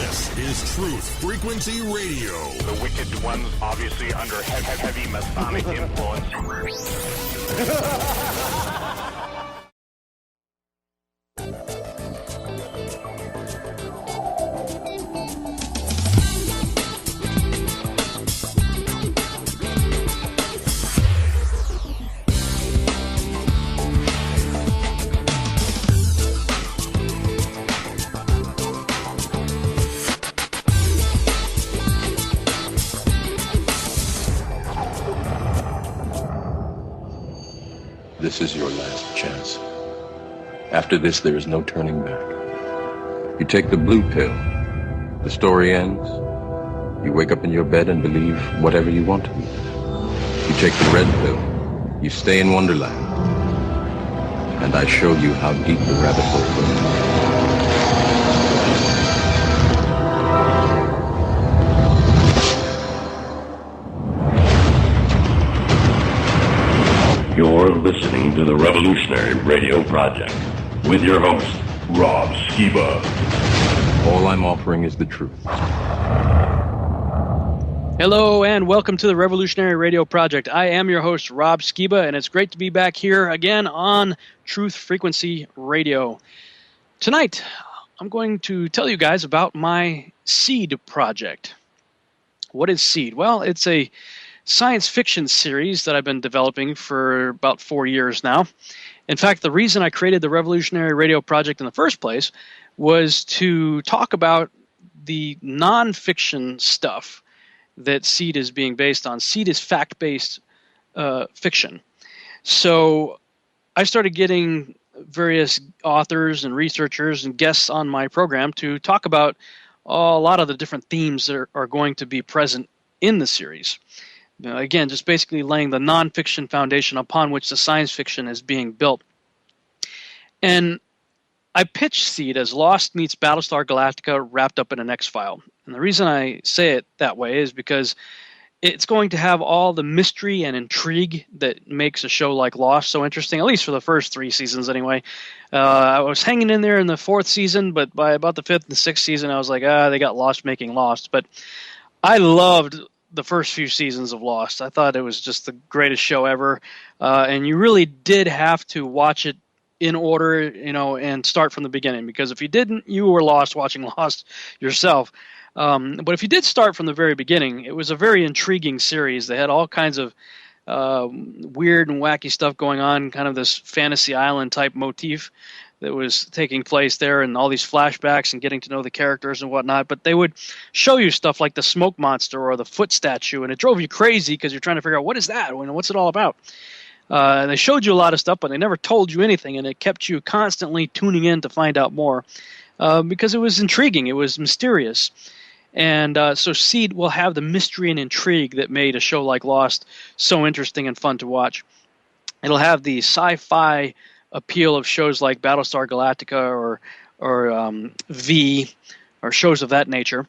This is Truth Frequency Radio. The wicked ones obviously under heavy Masonic influence. This is your last chance. After this, there is no turning back. You take the blue pill. The story ends. You wake up in your bed and believe whatever you want to believe. You take the red pill. You stay in Wonderland. And I show you how deep the rabbit hole goes. You're listening to the Revolutionary Radio Project with your host, Rob Skiba. All I'm offering is the truth. Hello and welcome to the Revolutionary Radio Project. I am your host, Rob Skiba, and it's great to be back here again on Truth Frequency Radio. Tonight, I'm going to tell you guys about my SEED project. What is SEED? Well, it's a science fiction series that I've been developing for about 4 years now. In fact, the reason I created the Revolutionary Radio Project in the first place was to talk about the nonfiction stuff that SEED is being based on. SEED is fact-based fiction. So I started getting various authors and researchers and guests on my program to talk about a lot of the different themes that are going to be present in the series. Again, just basically laying the nonfiction foundation upon which the science fiction is being built. And I pitched SEED as Lost meets Battlestar Galactica wrapped up in an X-File. And the reason I say it that way is because it's going to have all the mystery and intrigue that makes a show like Lost so interesting, at least for the first 3 seasons anyway. I was hanging in there in the 4th season, but by about the 5th and 6th season, I was like, they got lost making Lost. But I loved the first few seasons of Lost. I thought it was just the greatest show ever, and you really did have to watch it in order, and start from the beginning, because if you didn't, you were lost watching Lost yourself. But if you did start from the very beginning, it was a very intriguing series. They had all kinds of weird and wacky stuff going on, kind of this fantasy island type motif that was taking place there, and all these flashbacks and getting to know the characters and whatnot. But they would show you stuff like the smoke monster or the foot statue, and it drove you crazy because you're trying to figure out, what is that? What's it all about? And they showed you a lot of stuff, but they never told you anything, and it kept you constantly tuning in to find out more because it was intriguing. It was mysterious. And so SEED will have the mystery and intrigue that made a show like Lost so interesting and fun to watch. It'll have the sci-fi appeal of shows like Battlestar Galactica or V, or shows of that nature.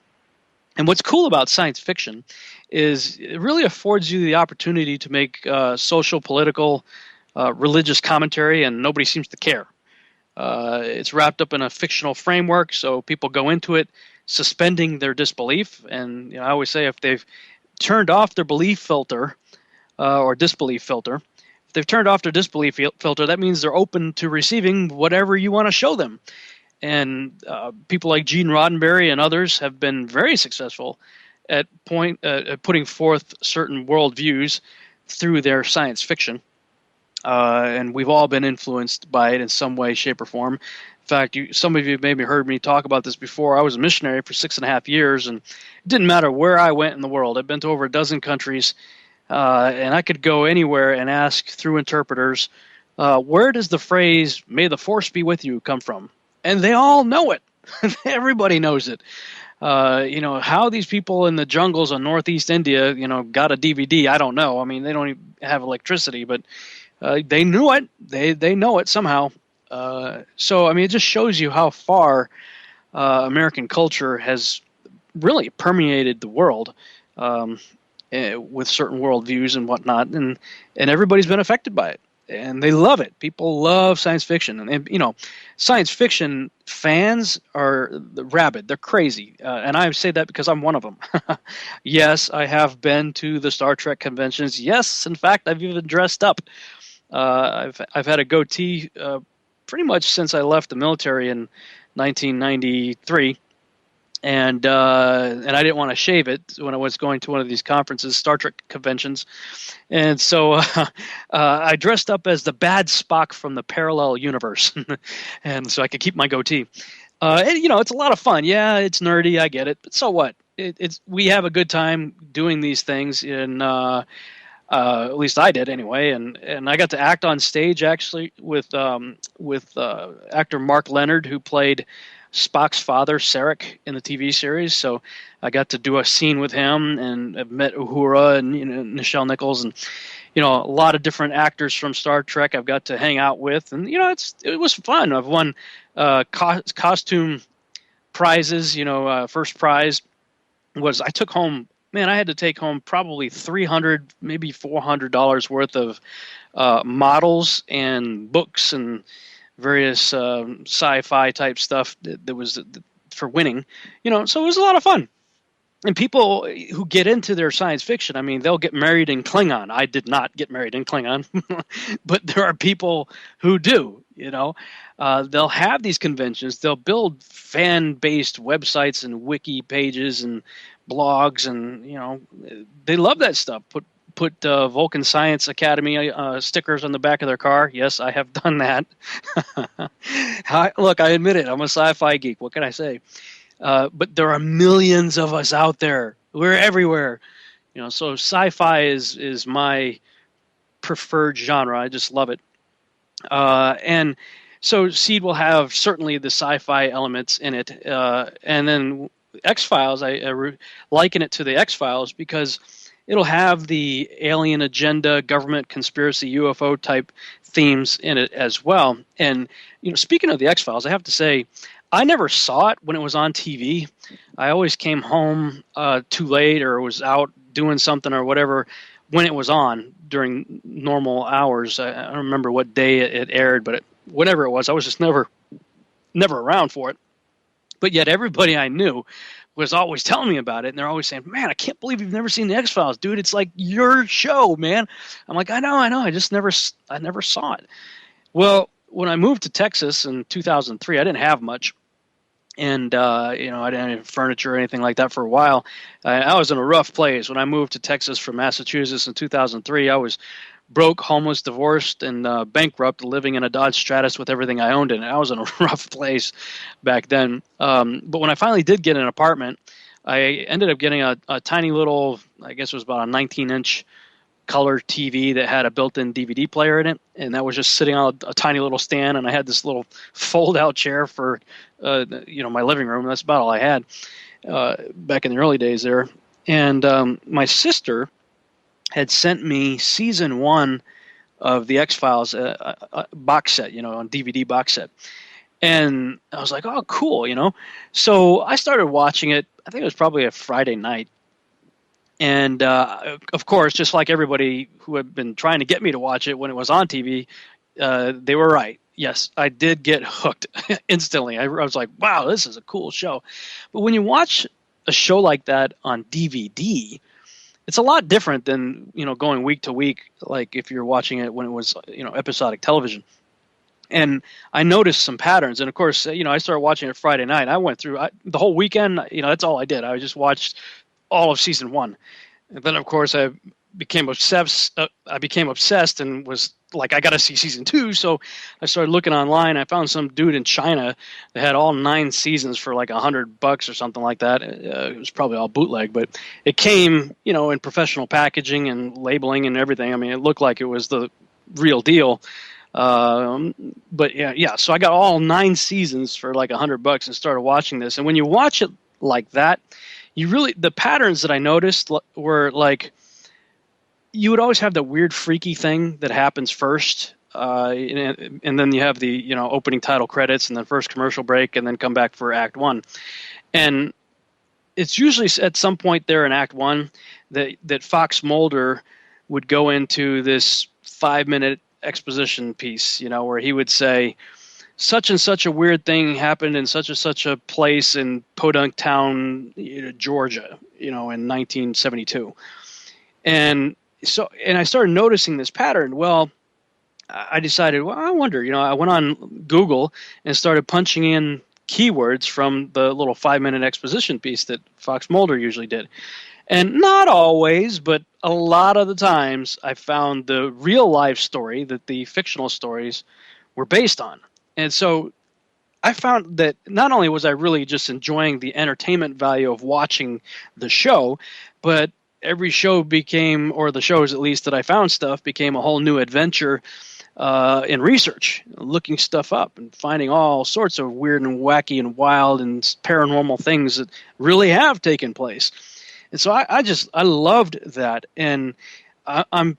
And what's cool about science fiction is it really affords you the opportunity to make social, political, religious commentary, and nobody seems to care. It's wrapped up in a fictional framework, so people go into it suspending their disbelief. And I always say, if they've turned off their belief filter or disbelief filter, if they've turned off their disbelief filter, that means they're open to receiving whatever you want to show them. And people like Gene Roddenberry and others have been very successful at putting forth certain worldviews through their science fiction. And we've all been influenced by it in some way, shape, or form. In fact, some of you maybe heard me talk about this before. I was a missionary for 6.5 years, and it didn't matter where I went in the world. I've been to over a dozen countries, and I could go anywhere and ask through interpreters, where does the phrase, "May the force be with you," come from? And they all know it. Everybody knows it. How these people in the jungles of Northeast India, got a DVD, I don't know. I mean, they don't even have electricity, but they knew it. They know it somehow. So, I mean, it just shows you how far American culture has really permeated the world with certain worldviews and whatnot, and everybody's been affected by it. and they love it. People love science fiction, and science fiction fans are rabid. They're crazy, and I say that because I'm one of them. Yes, I have been to the Star Trek conventions. Yes, in fact, I've even dressed up. I've had a goatee pretty much since I left the military in 1993. And I didn't want to shave it when I was going to one of these conferences, Star Trek conventions, and so I dressed up as the bad Spock from the parallel universe, and so I could keep my goatee. It's a lot of fun. Yeah, it's nerdy, I get it, but so what? We have a good time doing these things, and at least I did anyway. And I got to act on stage actually with actor Mark Leonard, who played Spock's father, Sarek, in the TV series. So I got to do a scene with him, and I've met Uhura and Nichelle Nichols, and a lot of different actors from Star Trek I've got to hang out with, and it was fun. I've won costume prizes. First prize was I took home. Man, I had to take home probably $300, maybe $400 worth of models and books and various sci-fi type stuff that was for winning, so it was a lot of fun. And people who get into their science fiction, I mean, they'll get married in Klingon. I did not get married in Klingon, but there are people who do, they'll have these conventions, they'll build fan-based websites and wiki pages and blogs, and, they love that stuff. Put Vulcan Science Academy stickers on the back of their car. Yes, I have done that. Look, I admit it. I'm a sci-fi geek. What can I say? But there are millions of us out there. We're everywhere. So sci-fi is my preferred genre. I just love it. And so Seed will have certainly the sci-fi elements in it. And then X-Files, I liken it to the X-Files because it'll have the alien agenda, government conspiracy, UFO type themes in it as well. And, speaking of the X-Files, I have to say, I never saw it when it was on TV. I always came home too late or was out doing something or whatever when it was on during normal hours. I don't remember what day it aired, but whatever it was, I was just never around for it. But yet everybody I knew was always telling me about it, and they're always saying, "Man, I can't believe you've never seen the X-Files, dude. It's like your show, man." I'm like, I know. I just never saw it. Well, when I moved to Texas in 2003, I didn't have much, and I didn't have any furniture or anything like that for a while. I was in a rough place when I moved to Texas from Massachusetts in 2003. I was broke, homeless, divorced, and bankrupt, living in a Dodge Stratus with everything I owned in it. I was in a rough place back then. But when I finally did get an apartment, I ended up getting a tiny little, I guess it was about a 19-inch color TV that had a built-in DVD player in it, and that was just sitting on a tiny little stand, and I had this little fold-out chair for my living room. That's about all I had back in the early days there. And my sister had sent me season 1 of the X-Files box set, on DVD box set. And I was like, oh, cool, So I started watching it. I think it was probably a Friday night. And, of course, just like everybody who had been trying to get me to watch it when it was on TV, they were right. Yes, I did get hooked instantly. I was like, wow, this is a cool show. But when you watch a show like that on DVD, it's a lot different than, going week to week, like if you're watching it when it was, episodic television. And I noticed some patterns. And, of course, I started watching it Friday night. I went through the whole weekend. That's all I did. I just watched all of season 1. And then, of course, I became obsessed and was like, I got to see season 2. So I started looking online. I found some dude in China that had all 9 seasons for like $100 or something like that. It was probably all bootleg, but it came, in professional packaging and labeling and everything. I mean, it looked like it was the real deal. But yeah. So I got all 9 seasons for like $100 and started watching this. And when you watch it like that, the patterns that I noticed were like, you would always have the weird freaky thing that happens first. And then you have the, opening title credits and then first commercial break and then come back for Act 1. And it's usually at some point there in Act 1 that Fox Mulder would go into this 5-minute exposition piece, where he would say, such and such a weird thing happened in such a place in Podunk Town, Georgia, in 1972. And I started noticing this pattern. Well, I decided, I wonder, I went on Google and started punching in keywords from the little 5-minute exposition piece that Fox Mulder usually did. And not always, but a lot of the times I found the real life story that the fictional stories were based on. And so I found that not only was I really just enjoying the entertainment value of watching the show, but every show became, or the shows at least that I found stuff, became a whole new adventure in research, looking stuff up and finding all sorts of weird and wacky and wild and paranormal things that really have taken place. And so I loved that, and I'm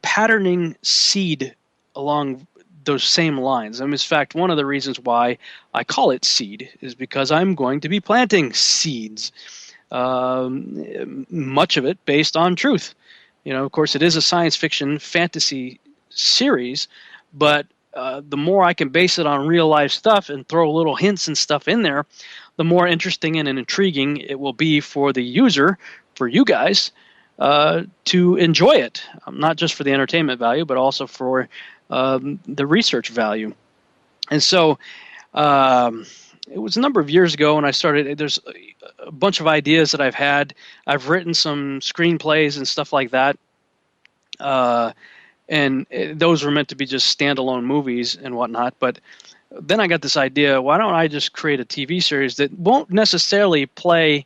patterning seed along those same lines. In fact, one of the reasons why I call it seed is because I'm going to be planting seeds, much of it based on truth. Of course, it is a science fiction fantasy series, but the more I can base it on real life stuff and throw little hints and stuff in there, the more interesting and intriguing it will be for the user, for you guys, to enjoy it. Not just for the entertainment value, but also for the research value. And so it was a number of years ago when I started. There's a bunch of ideas that I've had. I've written some screenplays and stuff like that. And those were meant to be just standalone movies and whatnot. But then I got this idea, why don't I just create a TV series that won't necessarily play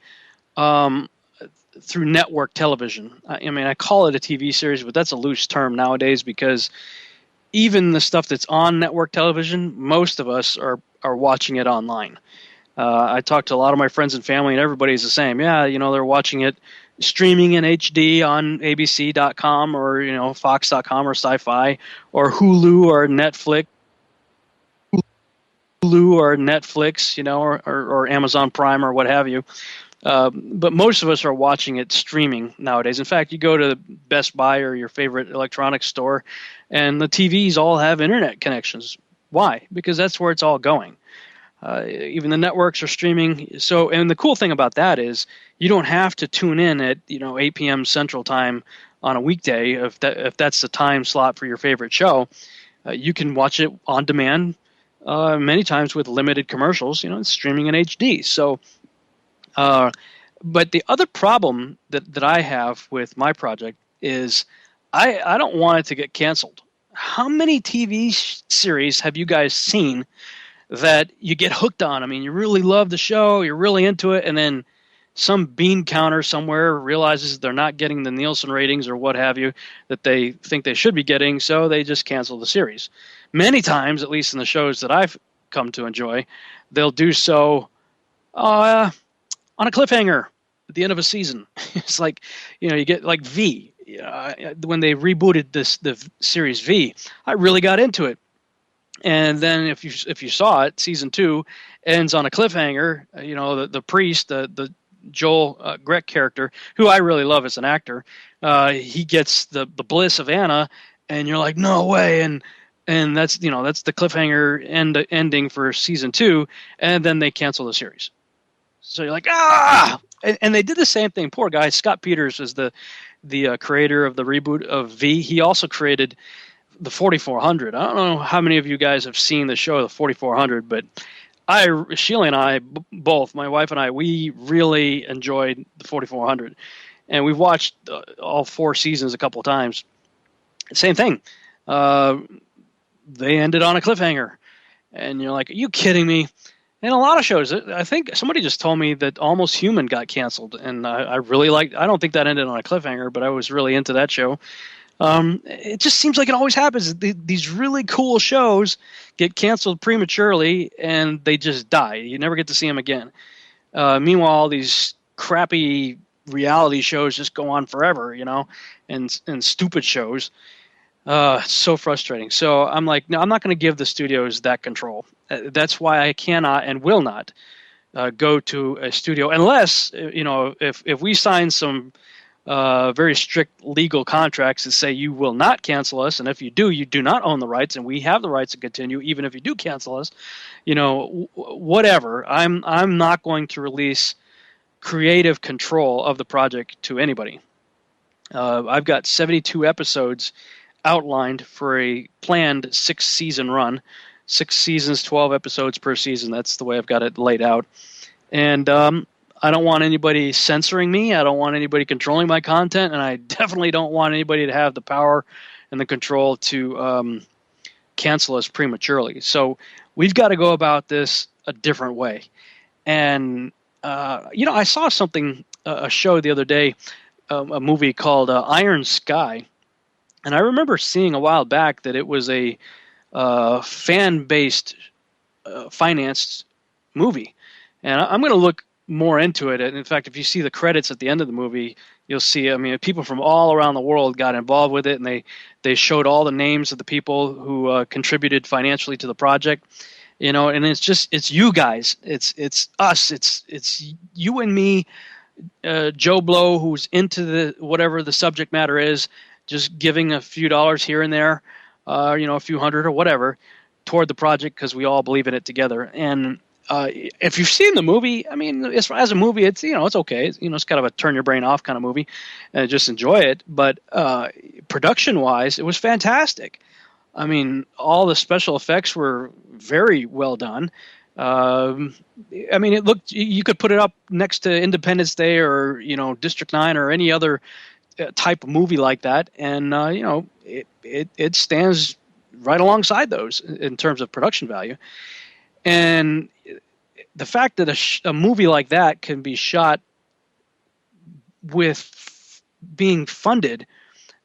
through network television? I call it a TV series, but that's a loose term nowadays, because even the stuff that's on network television, most of us are watching it online. I talk to a lot of my friends and family, and everybody's the same. Yeah, they're watching it streaming in HD on ABC.com or Fox.com or Sci-Fi or Hulu or Netflix, or Amazon Prime or what have you. But most of us are watching it streaming nowadays. In fact, you go to Best Buy or your favorite electronics store, and the TVs all have internet connections. Why? Because that's where it's all going. Even the networks are streaming. So, and the cool thing about that is you don't have to tune in at 8 p.m. Central Time on a weekday if that's the time slot for your favorite show. You can watch it on demand many times with limited commercials. It's streaming in HD. So, but the other problem that I have with my project is I don't want it to get canceled. How many TV series have you guys seen that you get hooked on? You really love the show, you're really into it, and then some bean counter somewhere realizes they're not getting the Nielsen ratings or what have you that they think they should be getting, so they just cancel the series. Many times, at least in the shows that I've come to enjoy, they'll do so on a cliffhanger at the end of a season. It's like, you get like V. When they rebooted the series V, I really got into it. And then if you saw it, season 2 ends on a cliffhanger. The priest, the Joel Grech character, who I really love as an actor, he gets the bliss of Anna, and you're like, no way. And that's the cliffhanger ending for season 2, and then they cancel the series. So you're like, ah! And they did the same thing. Poor guy. Scott Peters is the creator of the reboot of V. He also created the 4400. I don't know how many of you guys have seen the show, the 4400, but Sheila and I, both, my wife and I, we really enjoyed the 4400. And we've watched all 4 seasons a couple of times. Same thing. They ended on a cliffhanger. And you're like, are you kidding me? And a lot of shows, I think somebody just told me that Almost Human got canceled, and I really liked. I don't think that ended on a cliffhanger, but I was really into that show. It just seems like it always happens. These really cool shows get canceled prematurely, and they just die. You never get to see them again. Meanwhile, these crappy reality shows just go on forever, and stupid shows. It's so frustrating. So I'm like, no, I'm not going to give the studios that control. That's why I cannot and will not go to a studio unless, if we sign some very strict legal contracts that say you will not cancel us, and if you do, you do not own the rights, and we have the rights to continue even if you do cancel us. Whatever. I'm not going to release creative control of the project to anybody. I've got 72 episodes outlined for a planned 6-season run. 6 seasons, 12 episodes per season. That's the way I've got it laid out. And I don't want anybody censoring me. I don't want anybody controlling my content. And I definitely don't want anybody to have the power and the control to cancel us prematurely. So we've got to go about this a different way. And, I saw something, a show the other day, a movie called Iron Sky. And I remember seeing a while back that it was a fan-based, financed movie. And I'm going to look more into it. And in fact, if you see the credits at the end of the movie, you'll see, people from all around the world got involved with it, and they showed all the names of the people who contributed financially to the project. And it's you guys. It's us. It's you and me, Joe Blow, who's into the whatever the subject matter is, just giving a few dollars here and there, a few hundred or whatever, toward the project because we all believe in it together. And if you've seen the movie, as a movie, it's it's okay. It's kind of a turn your brain off kind of movie, and just enjoy it. But production wise, it was fantastic. All the special effects were very well done. It looked, you could put it up next to Independence Day or, District 9 or any other type of movie like that. And, it stands right alongside those in terms of production value. And the fact that a movie like that can be shot with being funded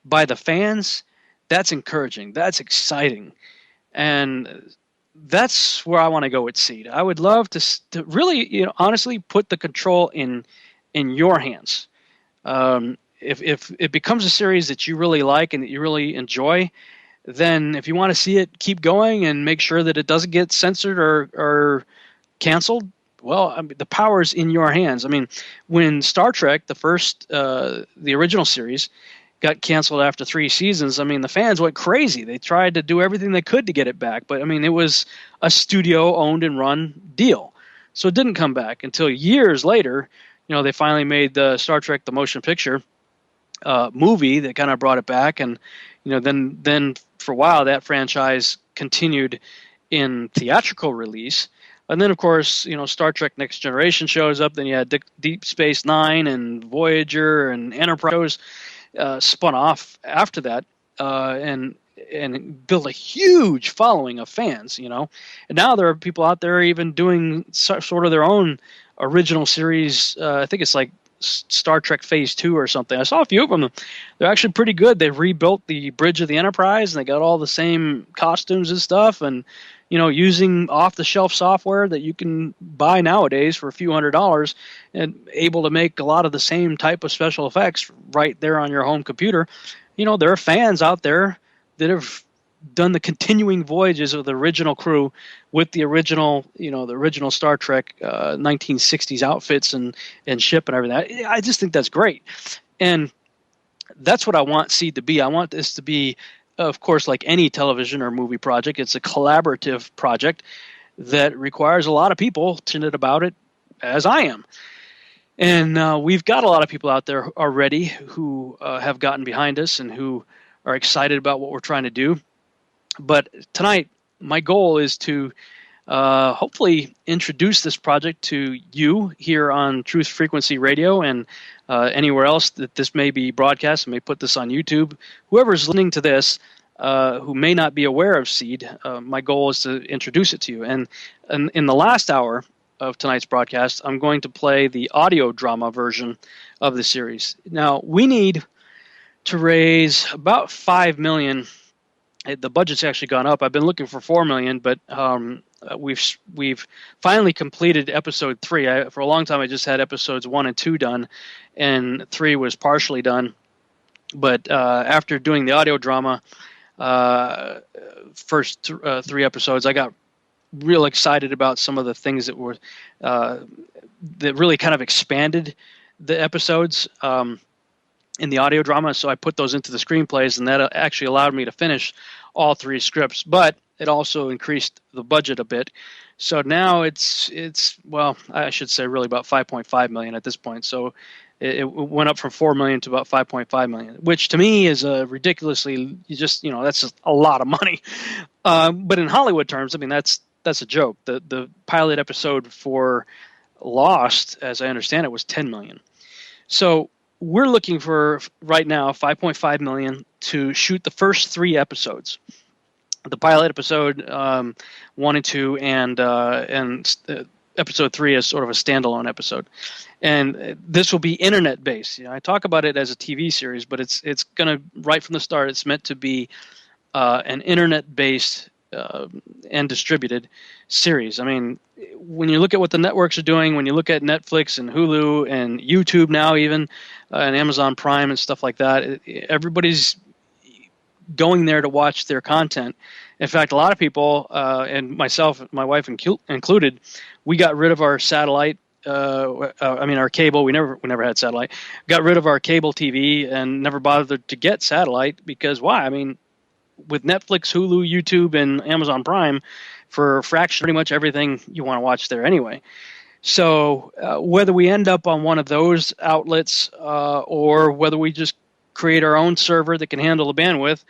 by the fans, that's encouraging. That's exciting. And that's where I want to go with Seed. I would love to really, honestly put the control in your hands. If it becomes a series that you really like and that you really enjoy, then if you want to see it keep going and make sure that it doesn't get censored or canceled, well, the power's in your hands. When Star Trek, the original series, got canceled after 3 seasons, the fans went crazy. They tried to do everything they could to get it back, but it was a studio-owned and run deal. So it didn't come back until years later. They finally made the Star Trek The Motion Picture movie that kind of brought it back, and then for a while that franchise continued in theatrical release. And then, of course, Star Trek Next Generation shows up. Then you had Deep Space Nine and Voyager and Enterprise spun off after that, and built a huge following of fans, And now there are people out there even doing sort of their own original series. I think it's like Star Trek Phase 2 or something. I saw a few of them. They're actually pretty good. They've rebuilt the bridge of the Enterprise, and they got all the same costumes and stuff, and using off-the-shelf software that you can buy nowadays for a few $100s, and able to make a lot of the same type of special effects right there on your home computer. There are fans out there that have done the continuing voyages of the original crew with the original, the original Star Trek 1960s outfits and ship and everything. I just think that's great. And that's what I want Seed to be. I want this to be, of course, like any television or movie project, it's a collaborative project that requires a lot of people passionate about it, as I am. And we've got a lot of people out there already who have gotten behind us and who are excited about what we're trying to do. But tonight, my goal is to hopefully introduce this project to you here on Truth Frequency Radio and anywhere else that this may be broadcast. I may put this on YouTube. Whoever's listening to this who may not be aware of Seed, my goal is to introduce it to you. And in the last hour of tonight's broadcast, I'm going to play the audio drama version of the series. Now, we need to raise about $5 million. The budget's actually gone up. I've been looking for $4 million, but we've finally completed episode 3. For a long time, I just had episodes 1 and 2 done, and 3 was partially done. But after doing the audio drama, first 3 episodes, I got real excited about some of the things that were that really kind of expanded the episodes. in the audio drama, so I put those into the screenplays, and that actually allowed me to finish all 3 scripts. But it also increased the budget a bit, so now it's well, I should say really about $5.5 million at this point. So it went up from $4 million to about $5.5 million, which to me is a ridiculously, that's just a lot of money. But in Hollywood terms, I mean, that's a joke. The pilot episode for Lost, as I understand it, was $10 million. So we're looking for right now $5.5 million to shoot the first 3 episodes. The pilot episode 1 and 2, and episode 3 is sort of a standalone episode, and this will be internet based. I talk about it as a TV series, but it's going to, right from the start, it's meant to be an internet based and distributed series. I mean, when you look at what the networks are doing, when you look at Netflix and Hulu and YouTube now, even and Amazon Prime and stuff like that, everybody's going there to watch their content. In fact, a lot of people, and myself, my wife included, we got rid of our satellite. Our cable. We never had satellite. Got rid of our cable TV and never bothered to get satellite, because why? I mean, with Netflix, Hulu, YouTube, and Amazon Prime, for a fraction, pretty much everything you want to watch there anyway. So whether we end up on one of those outlets or whether we just create our own server that can handle the bandwidth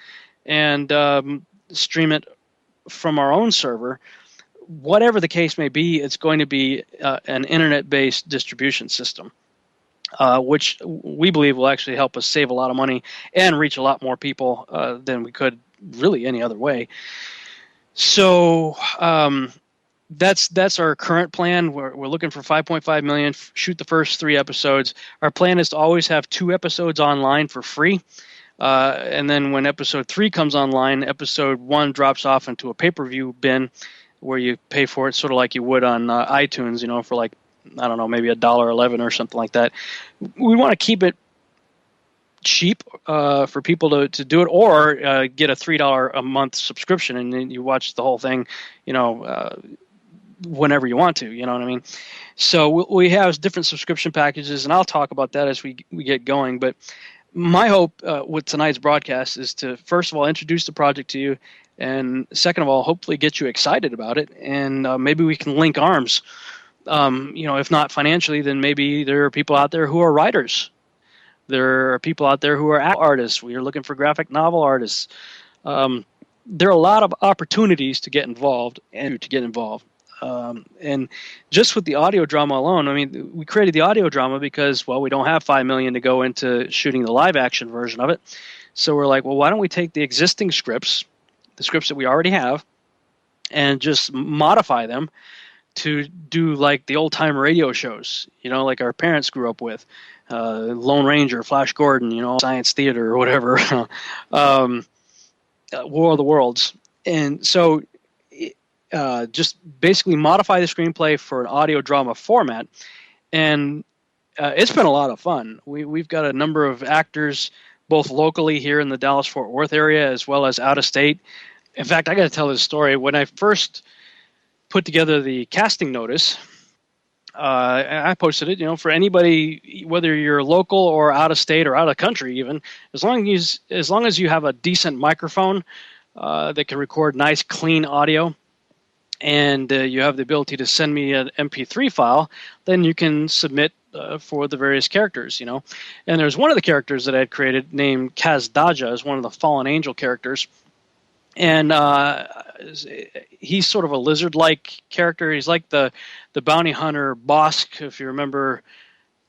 and stream it from our own server, whatever the case may be, it's going to be an internet-based distribution system, which we believe will actually help us save a lot of money and reach a lot more people than we could really any other way. So that's our current plan. We're looking for $5.5 million, shoot the first 3 episodes. Our plan is to always have 2 episodes online for free. And then when episode 3 comes online, episode 1 drops off into a pay-per-view bin where you pay for it sort of like you would on iTunes, for like, I don't know, maybe $1.11 or something like that. We want to keep it cheap for people to do it, or get a $3 a month subscription and then you watch the whole thing, whenever you want to, you know what I mean? So we have different subscription packages, and I'll talk about that as we get going. But my hope with tonight's broadcast is to, first of all, introduce the project to you, and second of all, hopefully get you excited about it, and maybe we can link arms. If not financially, then maybe there are people out there who are writers. There are people out there who are artists. We are looking for graphic novel artists. There are a lot of opportunities to get involved. And just with the audio drama alone, I mean, we created the audio drama because, well, we don't have $5 million to go into shooting the live action version of it. So we're like, well, why don't we take the existing scripts, the scripts that we already have, and just modify them to do like the old time radio shows, like our parents grew up with, Lone Ranger, Flash Gordon, Science Theater or whatever, War of the Worlds. And so just basically modify the screenplay for an audio drama format. And it's been a lot of fun. We've got a number of actors, both locally here in the Dallas-Fort Worth area as well as out of state. In fact, I got to tell this story. When I first put together the casting notice, I posted it, for anybody, whether you're local or out of state or out of country even, as long as you have a decent microphone that can record nice, clean audio, and you have the ability to send me an MP3 file, then you can submit for the various characters, And there's one of the characters that I had created named Kaz Daja, as one of the fallen angel characters. And he's sort of a lizard-like character. He's like the bounty hunter Bosk, if you remember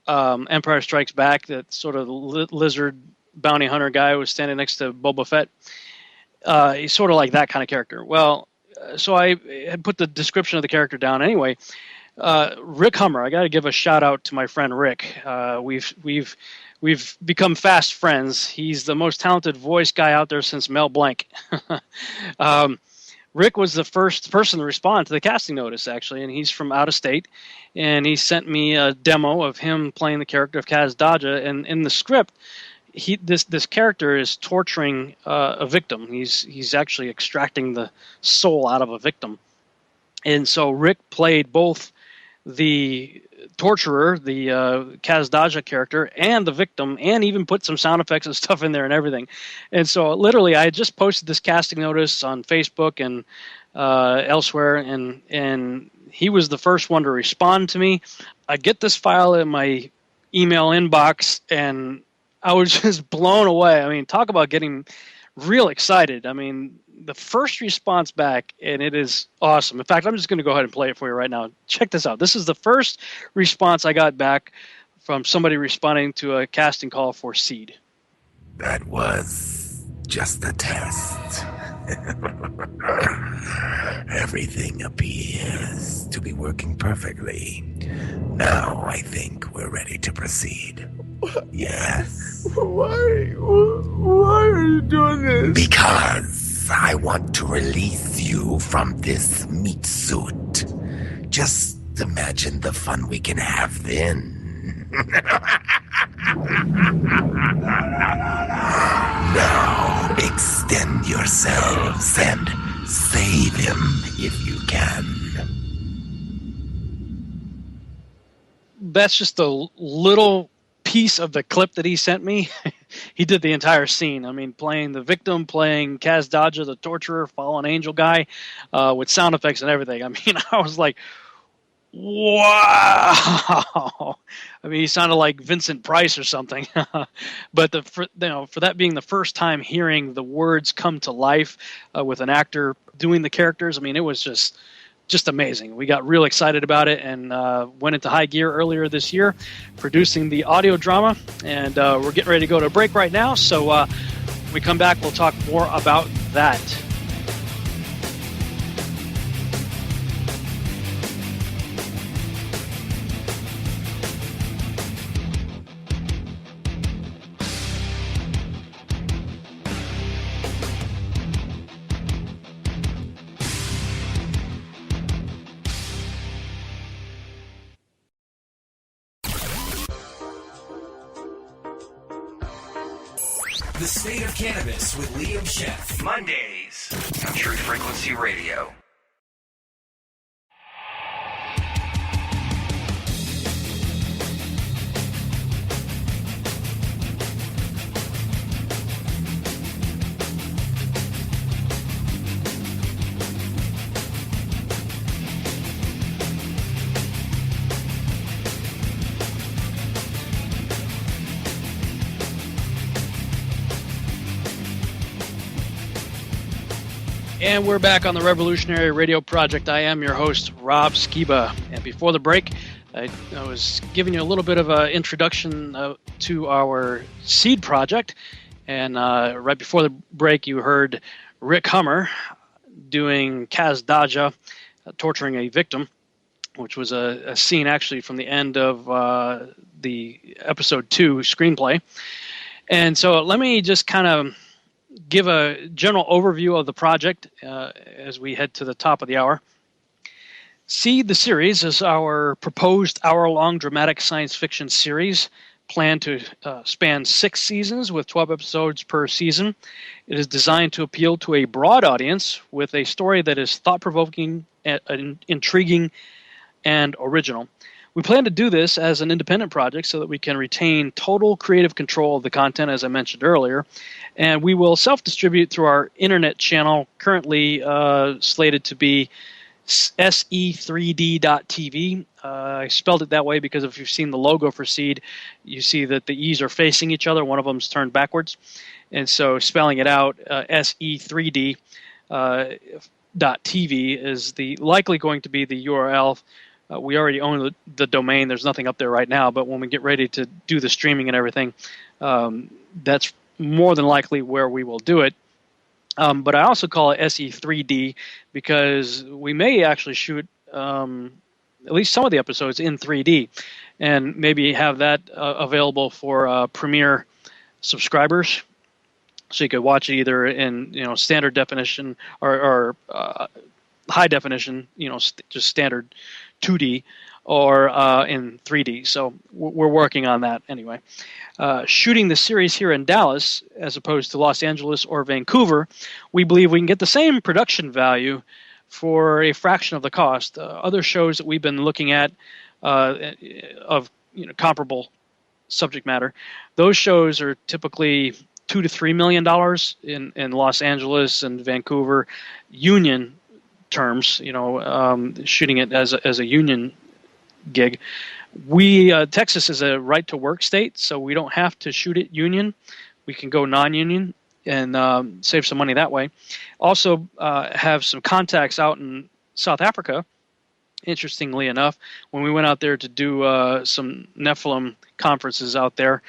Empire Strikes Back, that sort of lizard bounty hunter guy who was standing next to Boba Fett. He's sort of like that kind of character. Well, so I had put the description of the character down anyway. Rick Hummer, I got to give a shout-out to my friend Rick. We've become fast friends. He's the most talented voice guy out there since Mel Blanc. Rick was the first person to respond to the casting notice, actually, and he's from out of state. And he sent me a demo of him playing the character of Kaz Daja. And in the script, this character is torturing a victim. He's actually extracting the soul out of a victim. And so Rick played both the torturer, the Kaz Daja character, and the victim, and even put some sound effects and stuff in there and everything. And so literally I had just posted this casting notice on Facebook and elsewhere, and he was the first one to respond to me. I get this file in my email inbox, and I was just blown away. I mean, talk about getting real excited. I mean, the first response back, and it is awesome. In fact, I'm just going to go ahead and play it for you right now. Check this out. This is the first response I got back from somebody responding to a casting call for Seed. That was just a test. Everything appears to be working perfectly. Now I think we're ready to proceed. Yes. Why are you doing this? Because I want to release you from this meat suit. Just imagine the fun we can have then. Now extend yourselves and save him if you can. That's just a little piece of the clip that he sent me. He did the entire scene. I mean, playing the victim, playing Kaz Daja, the torturer, fallen angel guy, with sound effects and everything. I mean, I was like, wow. I mean, he sounded like Vincent Price or something. But for that being the first time hearing the words come to life with an actor doing the characters, I mean, it was just amazing. We got real excited about it and went into high gear earlier this year, producing the audio drama. And we're getting ready to go to a break right now. So when we come back, we'll talk more about that. The State of Cannabis with Liam Sheff. Mondays on Truth Frequency Radio. And we're back on the Revolutionary Radio Project. I am your host, Rob Skiba. And before the break, I was giving you a little bit of an introduction to our Seed project. And right before the break, you heard Rick Hummer doing Kaz Daja, torturing a victim, which was a scene actually from the end of the episode 2 screenplay. And so let me just kind of give a general overview of the project as we head to the top of the hour. Seed, the series, is our proposed hour-long dramatic science fiction series planned to span 6 seasons with 12 episodes per season. It is designed to appeal to a broad audience with a story that is thought-provoking, intriguing, and original. We plan to do this as an independent project so that we can retain total creative control of the content, as I mentioned earlier, and we will self-distribute through our internet channel, currently slated to be se3d.tv. I spelled it that way because if you've seen the logo for Seed, you see that the E's are facing each other. One of them's turned backwards. And so spelling it out, se3d .tv is likely going to be the URL. We already own the domain. There's nothing up there right now, but when we get ready to do the streaming and everything, that's more than likely where we will do it. But I also call it SE3D because we may actually shoot at least some of the episodes in 3D and maybe have that available for Premiere subscribers. So you could watch it either in standard definition or high definition, just standard 2D, or in 3D. So we're working on that anyway. Shooting the series here in Dallas, as opposed to Los Angeles or Vancouver, we believe we can get the same production value for a fraction of the cost. Other shows that we've been looking at of comparable subject matter. Those shows are typically $2 to $3 million in Los Angeles and Vancouver union terms. Shooting it as a union gig. Texas is a right to work state, so we don't have to shoot it union. We can go non-union and save some money that way. Also have some contacts out in South Africa. Interestingly enough, when we went out there to do some Nephilim conferences out there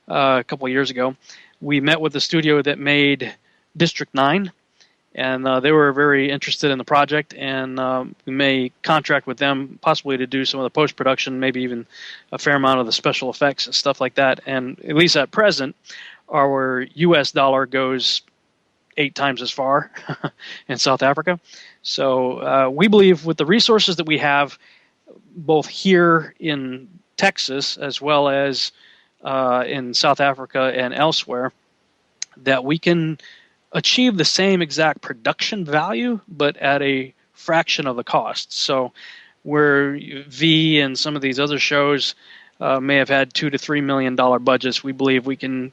a couple of years ago, we met with the studio that made District 9, and they were very interested in the project, and we may contract with them possibly to do some of the post-production, maybe even a fair amount of the special effects and stuff like that. And at least at present, our U.S. dollar goes 8 times as far in South Africa. So we believe with the resources that we have, both here in Texas as well as in South Africa and elsewhere, that we can achieve the same exact production value, but at a fraction of the cost. So where V and some of these other shows may have had $2 to $3 million budgets, we believe we can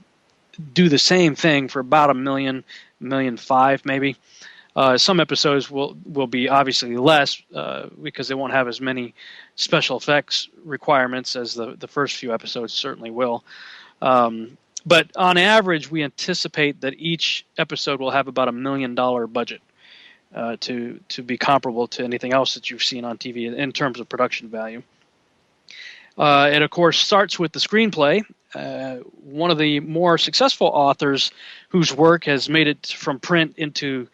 do the same thing for about $1 million, $1.5 million maybe. Some episodes will be obviously less because they won't have as many special effects requirements as the first few episodes certainly will. But on average, we anticipate that each episode will have about $1 million budget to be comparable to anything else that you've seen on TV in terms of production value. It, of course, starts with the screenplay. One of the more successful authors whose work has made it from print into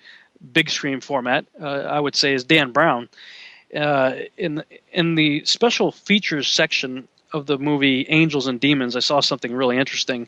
big screen format, I would say, is Dan Brown. In the special features section of the movie Angels and Demons, I saw something really interesting.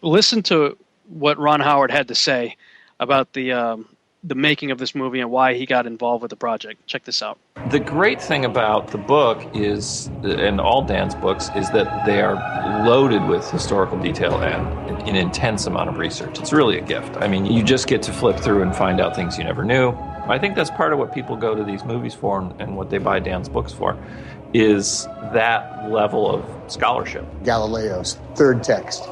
Listen to what Ron Howard had to say about the making of this movie and why he got involved with the project. Check this out. The great thing about the book is, and all Dan's books, is that they are loaded with historical detail and an intense amount of research. It's really a gift. I mean, you just get to flip through and find out things you never knew. I think that's part of what people go to these movies for and what they buy Dan's books for, is that level of scholarship. Galileo's third text.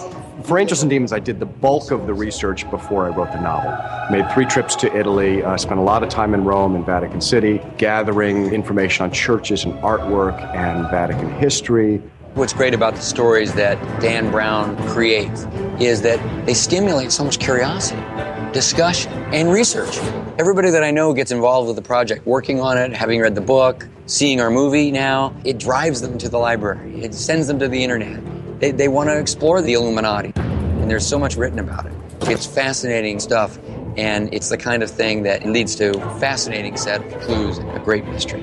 For Angels and Demons, I did the bulk of the research before I wrote the novel. Made 3 trips to Italy, spent a lot of time in Rome and Vatican City, gathering information on churches and artwork and Vatican history. What's great about the stories that Dan Brown creates is that they stimulate so much curiosity, discussion, and research. Everybody that I know gets involved with the project, working on it, having read the book, seeing our movie now. It drives them to the library. It sends them to the internet. They want to explore the Illuminati, and there's so much written about it. It's fascinating stuff, and it's the kind of thing that leads to a fascinating set of clues and a great mystery.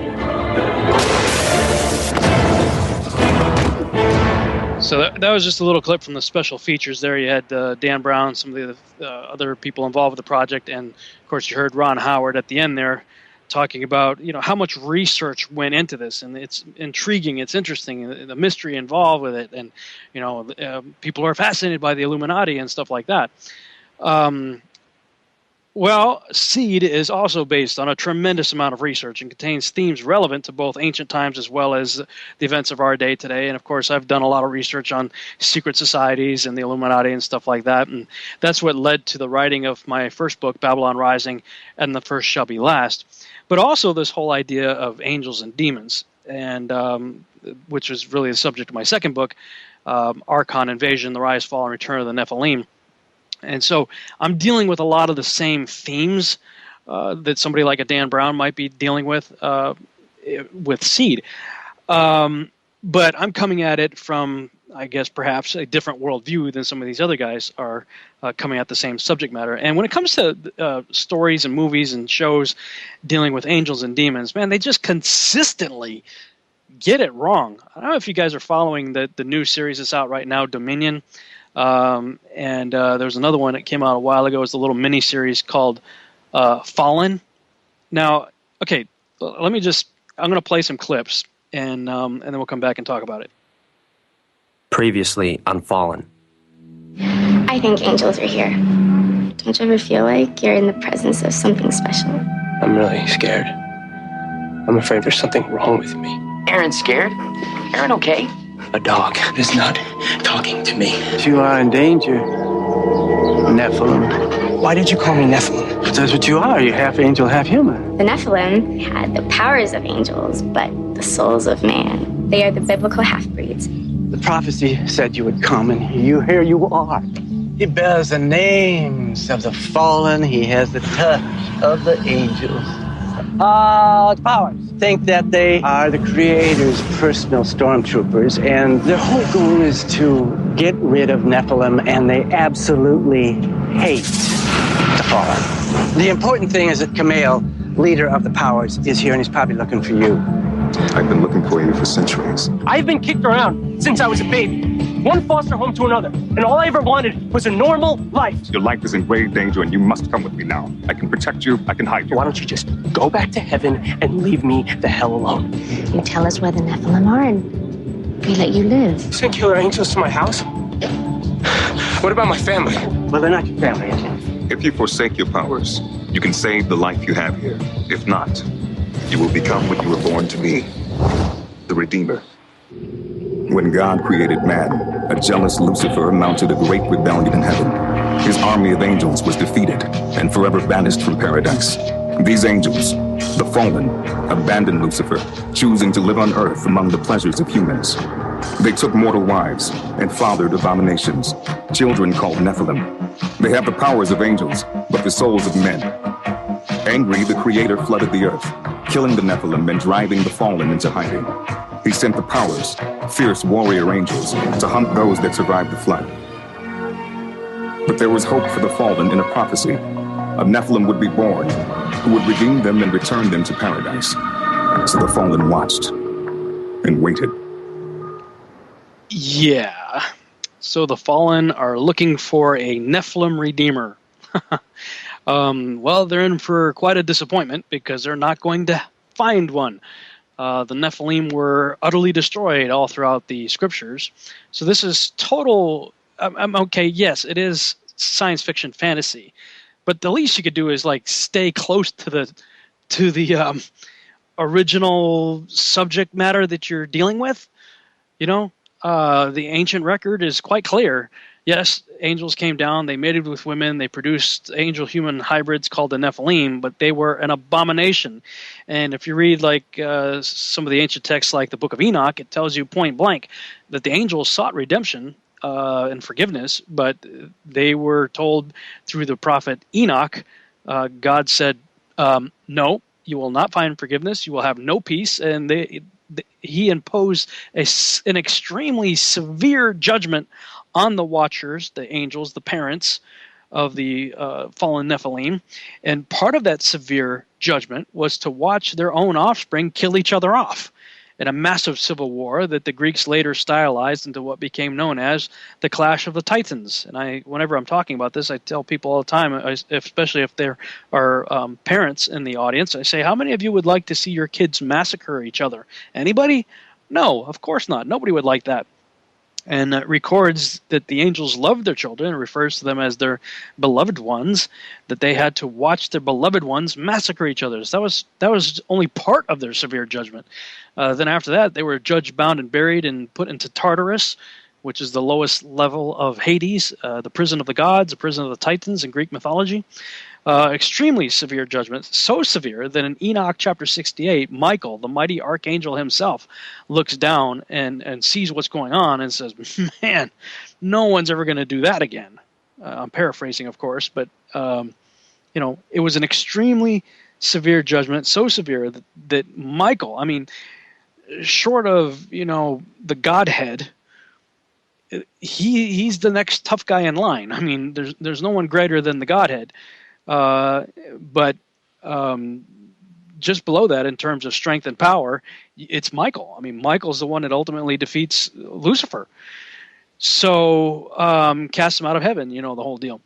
So that was just a little clip from the special features there. You had Dan Brown, some of the other people involved with the project, and of course you heard Ron Howard at the end there talking about how much research went into this, and it's intriguing, it's interesting, the mystery involved with it, and people are fascinated by the Illuminati and stuff like that. Well, Seed is also based on a tremendous amount of research and contains themes relevant to both ancient times as well as the events of our day today. And, of course, I've done a lot of research on secret societies and the Illuminati and stuff like that. And that's what led to the writing of my first book, Babylon Rising, and The First Shall Be Last. But also this whole idea of angels and demons, and which was really the subject of my second book, Archon Invasion, The Rise, Fall, and Return of the Nephilim. And so I'm dealing with a lot of the same themes that somebody like a Dan Brown might be dealing with Seed. But I'm coming at it from, I guess, perhaps a different worldview than some of these other guys are coming at the same subject matter. And when it comes to stories and movies and shows dealing with angels and demons, man, they just consistently get it wrong. I don't know if you guys are following the new series that's out right now, Dominion. And there's another one that came out a while ago. It's a little mini-series called Fallen. Now, okay, I'm going to play some clips, and then we'll come back and talk about it. Previously on Fallen. I think angels are here. Don't you ever feel like you're in the presence of something special? I'm really scared. I'm afraid there's something wrong with me. Aaron's scared? Aaron okay? A dog is not talking to me. You are in danger, Nephilim. Why did you call me Nephilim? Because that's what you are. You're half angel, half human. The Nephilim had the powers of angels, but the souls of man. They are the biblical half-breeds. The prophecy said you would come, and here you are. He bears the names of the fallen. He has the touch of the angels. The powers think that they are the Creator's personal stormtroopers, and their whole goal is to get rid of Nephilim, and they absolutely hate the fallen. The important thing is that Kumail, leader of the powers, is here, and he's probably looking for you. I've been looking for you for centuries. I've been kicked around since I was a baby. One foster home to another, and all I ever wanted was a normal life. Your life is in grave danger, and you must come with me now. I can protect you, I can hide you. Why don't you just go back to heaven and leave me the hell alone? You tell us where the Nephilim are, and we let you live. You sent killer angels to my house? What about my family? Well, they're not your family, is it? If you forsake your powers, you can save the life you have here. If not, you will become what you were born to be, the Redeemer. When God created man, a jealous Lucifer mounted a great rebellion in heaven. His army of angels was defeated and forever banished from paradise. These angels, the fallen, abandoned Lucifer, choosing to live on earth among the pleasures of humans. They took mortal wives and fathered abominations, children called Nephilim. They have the powers of angels, but the souls of men. Angry, the Creator flooded the earth, killing the Nephilim and driving the fallen into hiding. He sent the powers, fierce warrior angels, to hunt those that survived the flood. But there was hope for the fallen in a prophecy. A Nephilim would be born, who would redeem them and return them to paradise. So the fallen watched and waited. Yeah. So the fallen are looking for a Nephilim redeemer. Well, they're in for quite a disappointment because they're not going to find one. The Nephilim were utterly destroyed all throughout the scriptures. So this is total. Okay, yes, it is science fiction fantasy, but the least you could do is like stay close to the original subject matter that you're dealing with. You know, the ancient record is quite clear. Yes, angels came down, they mated with women, they produced angel-human hybrids called the Nephilim, but they were an abomination. And if you read like some of the ancient texts like the Book of Enoch, it tells you point blank that the angels sought redemption and forgiveness, but they were told through the prophet Enoch, God said, no, you will not find forgiveness, you will have no peace, and he imposed an extremely severe judgment on the watchers, the angels, the parents of the fallen Nephilim. And part of that severe judgment was to watch their own offspring kill each other off in a massive civil war that the Greeks later stylized into what became known as the Clash of the Titans. And whenever I'm talking about this, I tell people all the time, especially if there are parents in the audience, I say, how many of you would like to see your kids massacre each other? Anybody? No, of course not. Nobody would like that. And it records that the angels loved their children, and refers to them as their beloved ones, that they had to watch their beloved ones massacre each other. So that was only part of their severe judgment. Then after that, they were judged, bound, and buried and put into Tartarus, which is the lowest level of Hades, the prison of the gods, the prison of the Titans in Greek mythology. Extremely severe judgment, so severe that in Enoch chapter 68, Michael, the mighty archangel himself, looks down and sees what's going on and says, man, no one's ever going to do that again. I'm paraphrasing, of course, but it was an extremely severe judgment, so severe that Michael, I mean, short of, the Godhead, he's the next tough guy in line. I mean, there's no one greater than the Godhead. But just below that, in terms of strength and power, it's Michael. I mean, Michael's the one that ultimately defeats Lucifer. So casts him out of heaven, the whole deal.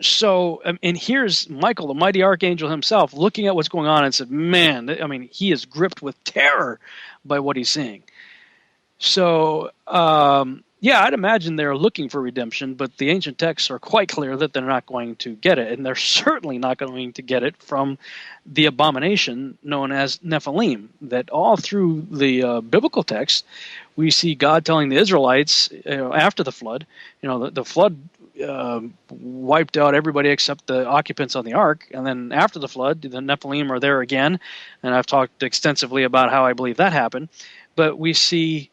So, and here's Michael, the mighty archangel himself, looking at what's going on and said, man, I mean, he is gripped with terror by what he's seeing. So yeah, I'd imagine they're looking for redemption, but the ancient texts are quite clear that they're not going to get it, and they're certainly not going to get it from the abomination known as Nephilim. That all through the biblical text, we see God telling the Israelites after the flood, the flood wiped out everybody except the occupants on the ark, and then after the flood, the Nephilim are there again, and I've talked extensively about how I believe that happened, but we see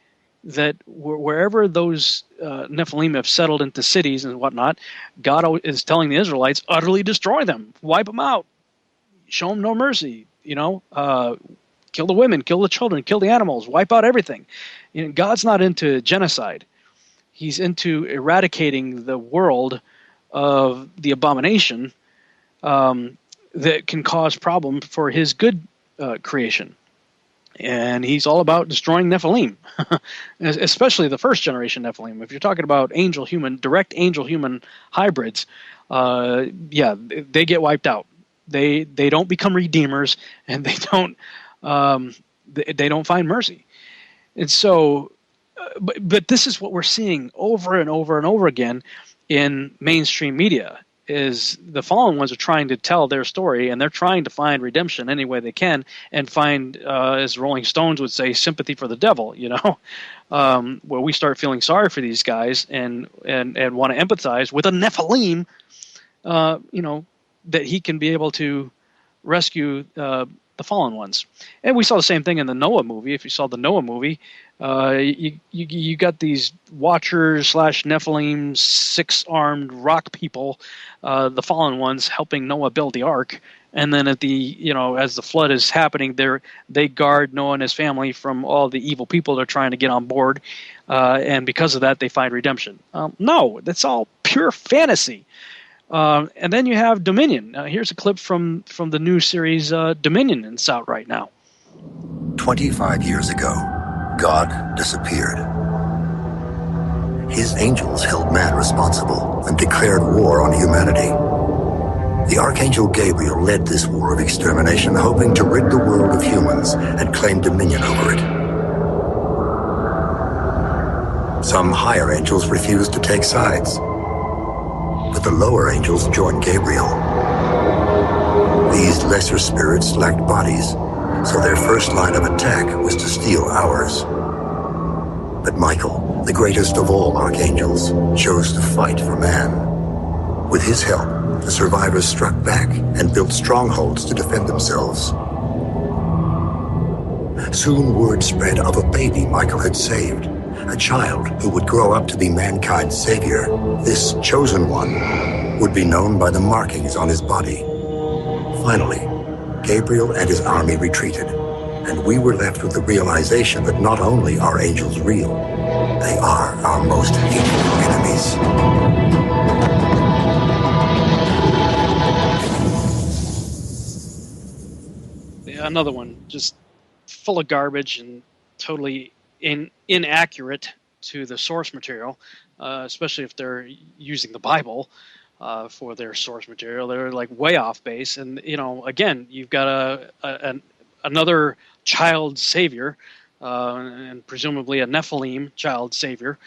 that wherever those Nephilim have settled into cities and whatnot, God is telling the Israelites, utterly destroy them, wipe them out, show them no mercy, kill the women, kill the children, kill the animals, wipe out everything. God's not into genocide. He's into eradicating the world of the abomination that can cause problem for his good creation. And he's all about destroying Nephilim, especially the first generation Nephilim. If you're talking about direct angel-human hybrids, they get wiped out. They don't become redeemers, and they don't find mercy. And so, but this is what we're seeing over and over and over again in mainstream media. Is the fallen ones are trying to tell their story, and they're trying to find redemption any way they can, and find, as Rolling Stones would say, sympathy for the devil. Where we start feeling sorry for these guys and want to empathize with a Nephilim, that he can be able to rescue the fallen ones. And we saw the same thing in the Noah movie. If you saw the Noah movie, you got these Watchers / Nephilim 6-armed rock people, the fallen ones, helping Noah build the ark. And then at as the flood is happening, they guard Noah and his family from all the evil people that are trying to get on board. And because of that, they find redemption. No, that's all pure fantasy. And then you have Dominion. Here's a clip from the new series Dominion. It's out right now. 25 years ago, God disappeared. His angels held man responsible and declared war on humanity. The Archangel Gabriel led this war of extermination, hoping to rid the world of humans and claim dominion over it. Some higher angels refused to take sides, but the lower angels joined Gabriel. These lesser spirits lacked bodies, so their first line of attack was to steal ours. But Michael, the greatest of all archangels, chose to fight for man. With his help, the survivors struck back and built strongholds to defend themselves. Soon word spread of a baby Michael had saved, a child who would grow up to be mankind's savior. This chosen one would be known by the markings on his body. Finally, Gabriel and his army retreated, and we were left with the realization that not only are angels real, they are our most hateful enemies. Another one, just full of garbage and totally inaccurate to the source material, especially if they're using the Bible for their source material. They're like way off base. And, again, you've got another child savior, and presumably a Nephilim child savior.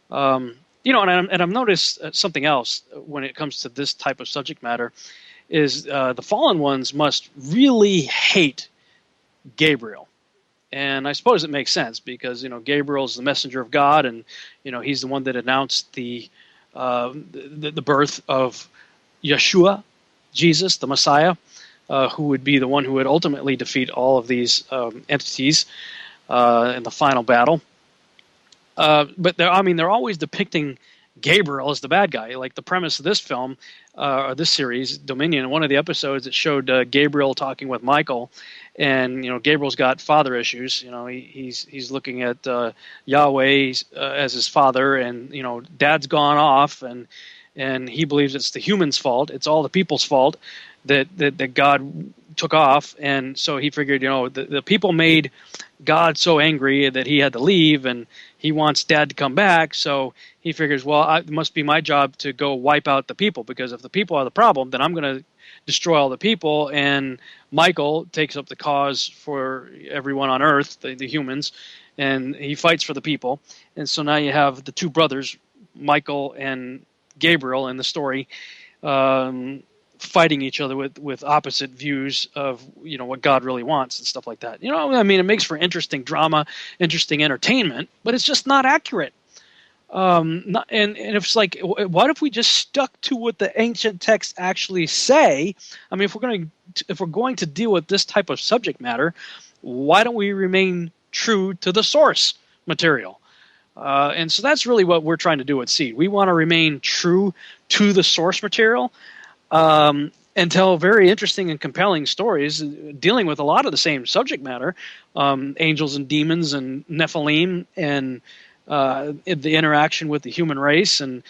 And I've noticed something else when it comes to this type of subject matter is the fallen ones must really hate Gabriel. And I suppose it makes sense because, Gabriel's the messenger of God, and, he's the one that announced the birth of Yeshua, Jesus, the Messiah, who would be the one who would ultimately defeat all of these entities in the final battle. But they're always depicting Gabriel as the bad guy. Like the premise of this film, or this series, Dominion, in one of the episodes, it showed Gabriel talking with Michael, and Gabriel's got father issues. He's looking at Yahweh as his father, and Dad's gone off, and he believes it's the humans' fault. It's all the people's fault that God took off, and so he figured the people made God so angry that he had to leave, and he wants Dad to come back, so he figures, well, it must be my job to go wipe out the people, because if the people are the problem, then I'm going to destroy all the people. And Michael takes up the cause for everyone on Earth, the humans, and he fights for the people. And so now you have the two brothers, Michael and Gabriel, in the story, fighting each other with opposite views of, you know, what God really wants and stuff like that. You know, I mean, it makes for interesting drama, interesting entertainment, but it's just not accurate. And it's like, what if we just stuck to what the ancient texts actually say? I mean, if we're going to deal with this type of subject matter, why don't we remain true to the source material? And so that's really what we're trying to do at Seed. We want to remain true to the source material, and tell very interesting and compelling stories dealing with a lot of the same subject matter, angels and demons and Nephilim, and the interaction with the human race and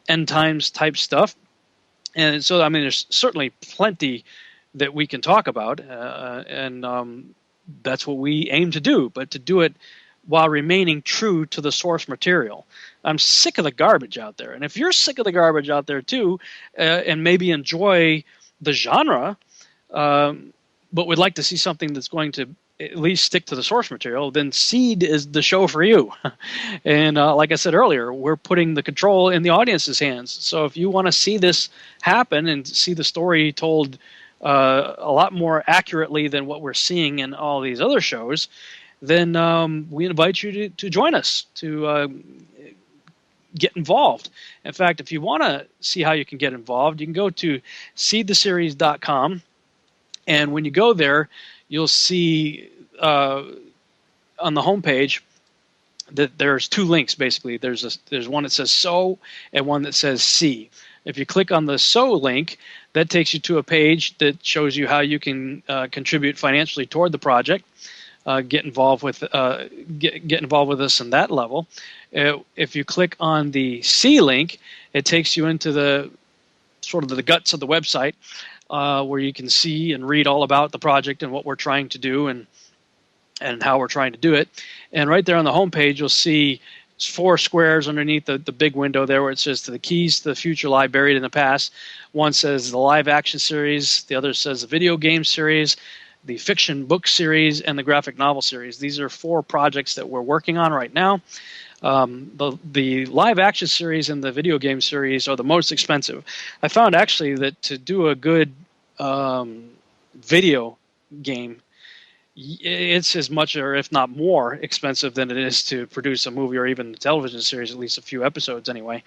end times type stuff. And so, I mean, there's certainly plenty that we can talk about, and that's what we aim to do, but to do it while remaining true to the source material. I'm sick of the garbage out there. And if you're sick of the garbage out there too, and maybe enjoy the genre, but would like to see something that's going to at least stick to the source material, then Seed is the show for you. And like I said earlier, we're putting the control in the audience's hands. So if you want to see this happen and see the story told a lot more accurately than what we're seeing in all these other shows, then we invite you to join us, to get involved. In fact, if you want to see how you can get involved, you can go to seedtheseries.com, and when you go there, you'll see on the homepage that there's two links, basically. There's one that says Sow and one that says See. If you click on the Sow link, that takes you to a page that shows you how you can contribute financially toward the project. Get involved with get involved with us in that level. If you click on the C link, it takes you into the sort of the guts of the website, where you can see and read all about the project and what we're trying to do and how we're trying to do it. And right there on the homepage, you'll see 4 squares underneath the big window there where it says "To the Keys to the Future Lie Buried in the Past." One says the live action series, the other says the video game series, the fiction book series, and the graphic novel series. These are 4 projects that we're working on right now. The live action series and the video game series are the most expensive. I found actually that to do a good video game, it's as much or if not more expensive than it is to produce a movie or even a television series, at least a few episodes anyway.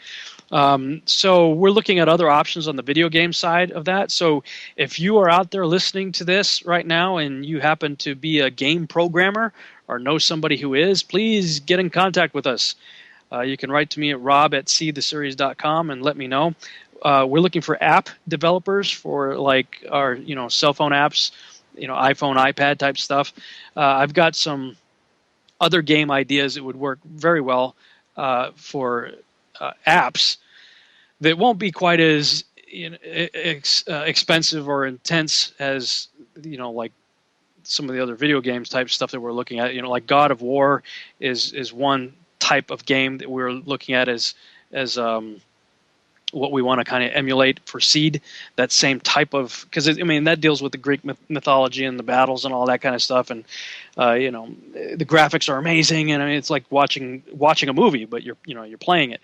So we're looking at other options on the video game side of that. So if you are out there listening to this right now and you happen to be a game programmer or know somebody who is, please get in contact with us. You can write to me at rob@seedtheseries.com and let me know. We're looking for app developers for like our cell phone apps, iPhone, iPad type stuff. I've got some other game ideas that would work very well for apps that won't be quite as expensive or intense as like some of the other video games type stuff that we're looking at. Like God of War is one type of game that we're looking at as what we want to kind of emulate for Seed, that same type of, because that deals with the Greek mythology and the battles and all that kind of stuff, and the graphics are amazing, and it's like watching a movie, but you're playing it.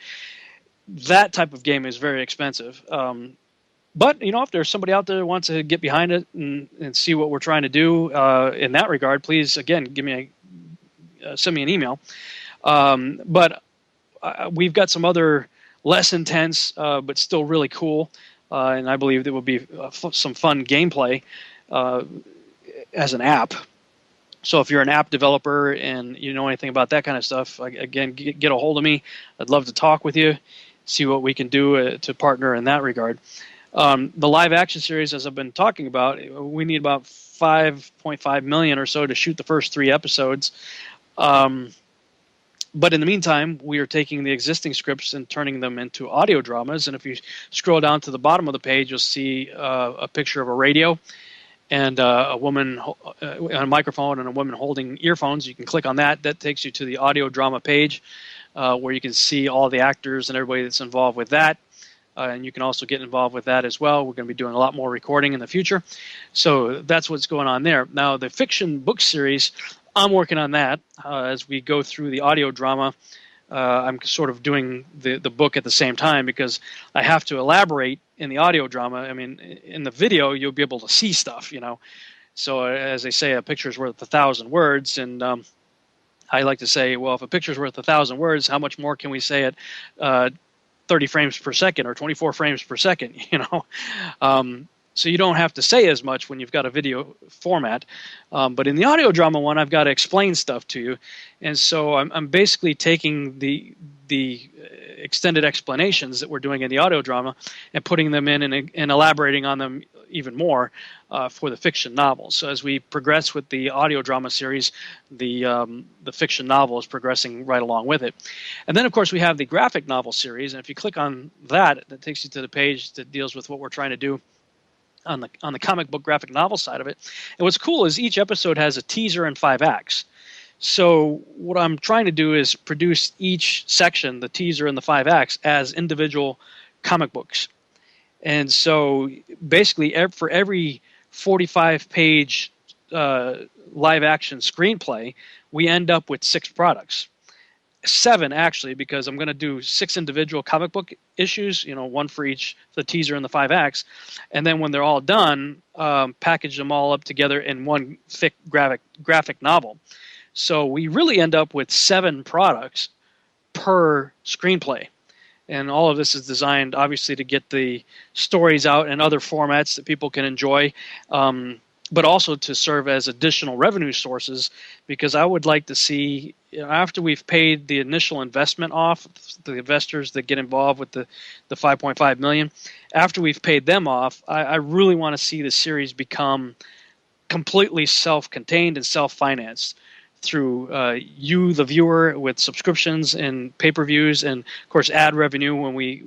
That type of game is very expensive, but if there's somebody out there who wants to get behind it and see what we're trying to do in that regard, please again send me an email. But we've got some other less intense, but still really cool, and I believe there will be some fun gameplay as an app. So if you're an app developer and you know anything about that kind of stuff, again, get a hold of me. I'd love to talk with you, see what we can do to partner in that regard. The live action series, as I've been talking about, we need about $5.5 million or so to shoot the first 3 episodes. But in the meantime, we are taking the existing scripts and turning them into audio dramas. And if you scroll down to the bottom of the page, you'll see a picture of a radio and a woman on a microphone and a woman holding earphones. You can click on that. That takes you to the audio drama page. where you can see all the actors and everybody that's involved with that. And you can also get involved with that as well. We're going to be doing a lot more recording in the future. So that's what's going on there. Now, the fiction book series, I'm working on that as we go through the audio drama. I'm sort of doing the book at the same time because I have to elaborate in the audio drama. I mean, in the video, you'll be able to see stuff, you know. So as they say, a picture's worth 1,000 words. And I like to say, well, if a picture's worth 1,000 words, how much more can we say at 30 frames per second or 24 frames per second, you know? So you don't have to say as much when you've got a video format. But in the audio drama one, I've got to explain stuff to you. And so I'm basically taking the extended explanations that we're doing in the audio drama and putting them in and elaborating on them even more for the fiction novels. So as we progress with the audio drama series, the fiction novel is progressing right along with it. And then, of course, we have the graphic novel series. And if you click on that, that takes you to the page that deals with what we're trying to do on the comic book graphic novel side of it. And what's cool is each episode has a teaser and 5 acts. So what I'm trying to do is produce each section, the teaser and the 5 acts, as individual comic books. And so basically for every 45-page live-action screenplay, we end up with 6 products. 7 actually, because I'm going to do 6 individual comic book issues, you know, 1 for each, the teaser and the 5 acts, and then when they're all done, package them all up together in one thick graphic novel. So we really end up with 7 products per screenplay. And all of this is designed, obviously, to get the stories out in other formats that people can enjoy, but also to serve as additional revenue sources, because I would like to see, you know, after we've paid the initial investment off, the investors that get involved with the $5.5 million, after we've paid them off, I really want to see the series become completely self-contained and self-financed through you, the viewer, with subscriptions and pay-per-views, and of course ad revenue. When we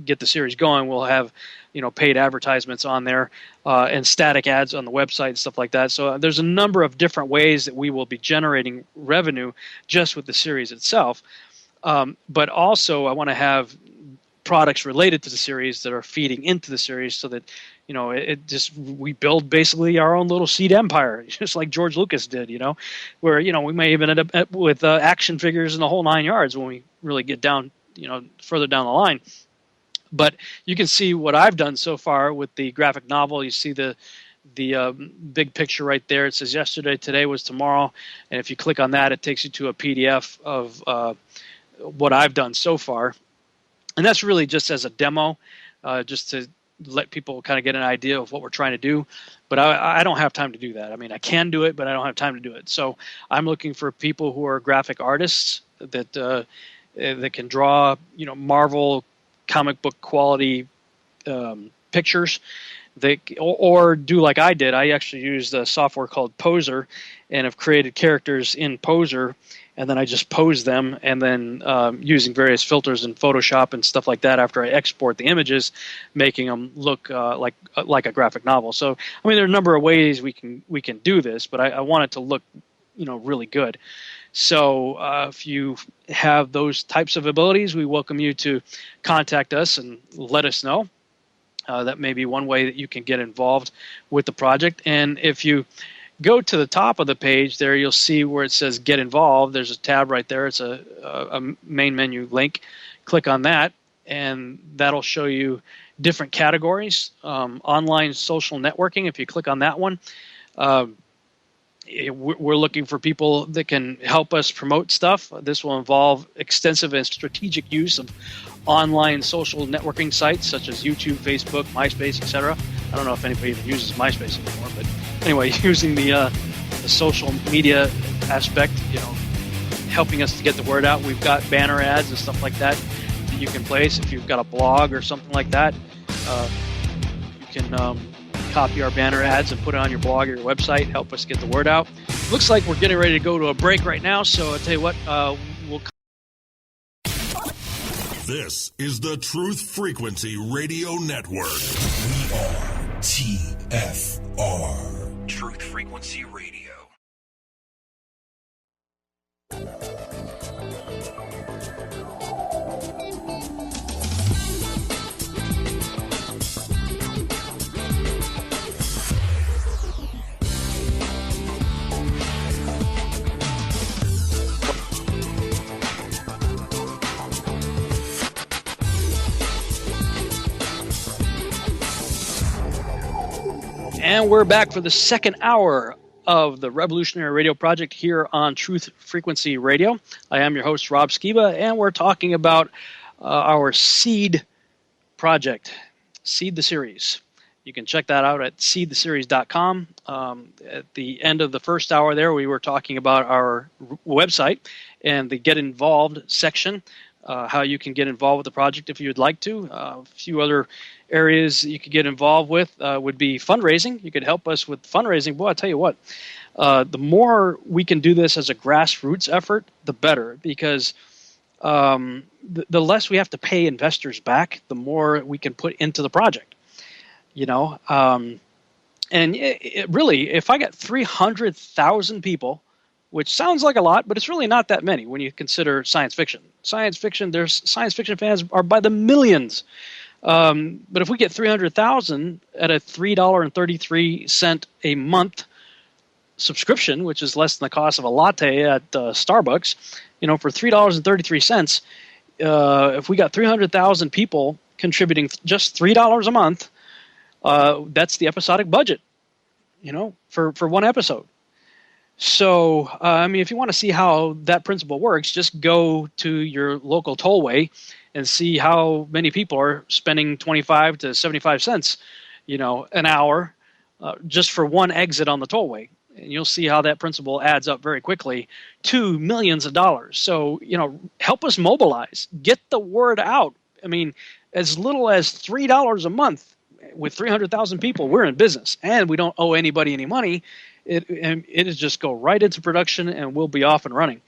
get the series going, we'll have, you know, paid advertisements on there and static ads on the website and stuff like that. So there's a number of different ways that we will be generating revenue just with the series itself. But also I want to have products related to the series that are feeding into the series, so that, you know, we build basically our own little seed empire, just like George Lucas did, you know, where, you know, we may even end up with action figures and the whole 9 yards when we really get down, you know, further down the line. But you can see what I've done so far with the graphic novel. You see the big picture right there. It says yesterday, today was tomorrow. And if you click on that, it takes you to a PDF of what I've done so far. And that's really just as a demo, just to let people kind of get an idea of what we're trying to do. But I don't have time to do that. I mean, I can do it, but I don't have time to do it. So I'm looking for people who are graphic artists that can draw, you know, Marvel comic book quality pictures. Or do like I did. I actually used a software called Poser and have created characters in Poser, and then I just pose them, and then using various filters in Photoshop and stuff like that after I export the images, making them look like a graphic novel. So I mean, there are a number of ways we can do this, but I want it to look, you know, really good. So if you have those types of abilities, we welcome you to contact us and let us know. That may be one way that you can get involved with the project. And if you go to the top of the page there, you'll see where it says Get Involved. There's a tab right there. It's a main menu link. Click on that, and that'll show you different categories. Online social networking, if you click on that one, we're looking for people that can help us promote stuff. This will involve extensive and strategic use of online social networking sites such as YouTube, Facebook, MySpace, etc. I don't know if anybody even uses MySpace anymore, but anyway, using the social media aspect, you know, helping us to get the word out. We've got banner ads and stuff like that you can place. If you've got a blog or something like that, you can copy our banner ads and put it on your blog or your website, help us get the word out. Looks like we're getting ready to go to a break right now, so I'll tell you what, we'll... This is the Truth Frequency Radio Network. We are TFR. Truth Frequency Radio. And we're back for the second hour of the Revolutionary Radio Project here on Truth Frequency Radio. I am your host, Rob Skiba, and we're talking about our Seed project, Seed the Series. You can check that out at seedtheseries.com. At the end of the first hour there, we were talking about our website and the Get Involved section, how you can get involved with the project if you'd like to. A few other areas you could get involved with would be fundraising. You could help us with fundraising. Boy, I'll tell you what, the more we can do this as a grassroots effort, the better, because the less we have to pay investors back, the more we can put into the project. And it really, if I got 300,000 people, which sounds like a lot, but it's really not that many when you consider science fiction. There's science fiction fans are by the millions. But if we get 300,000 at a $3.33 a month subscription, which is less than the cost of a latte at Starbucks, for $3.33, if we got 300,000 people contributing just $3 a month, that's the episodic budget, for one episode. So, if you want to see how that principle works, just go to your local tollway and see how many people are spending 25 to 75 cents, an hour just for one exit on the tollway. And you'll see how that principle adds up very quickly to millions of dollars. So, help us mobilize, get the word out. As little as $3 a month with 300,000 people, we're in business, and we don't owe anybody any money. It is just go right into production, and we'll be off and running.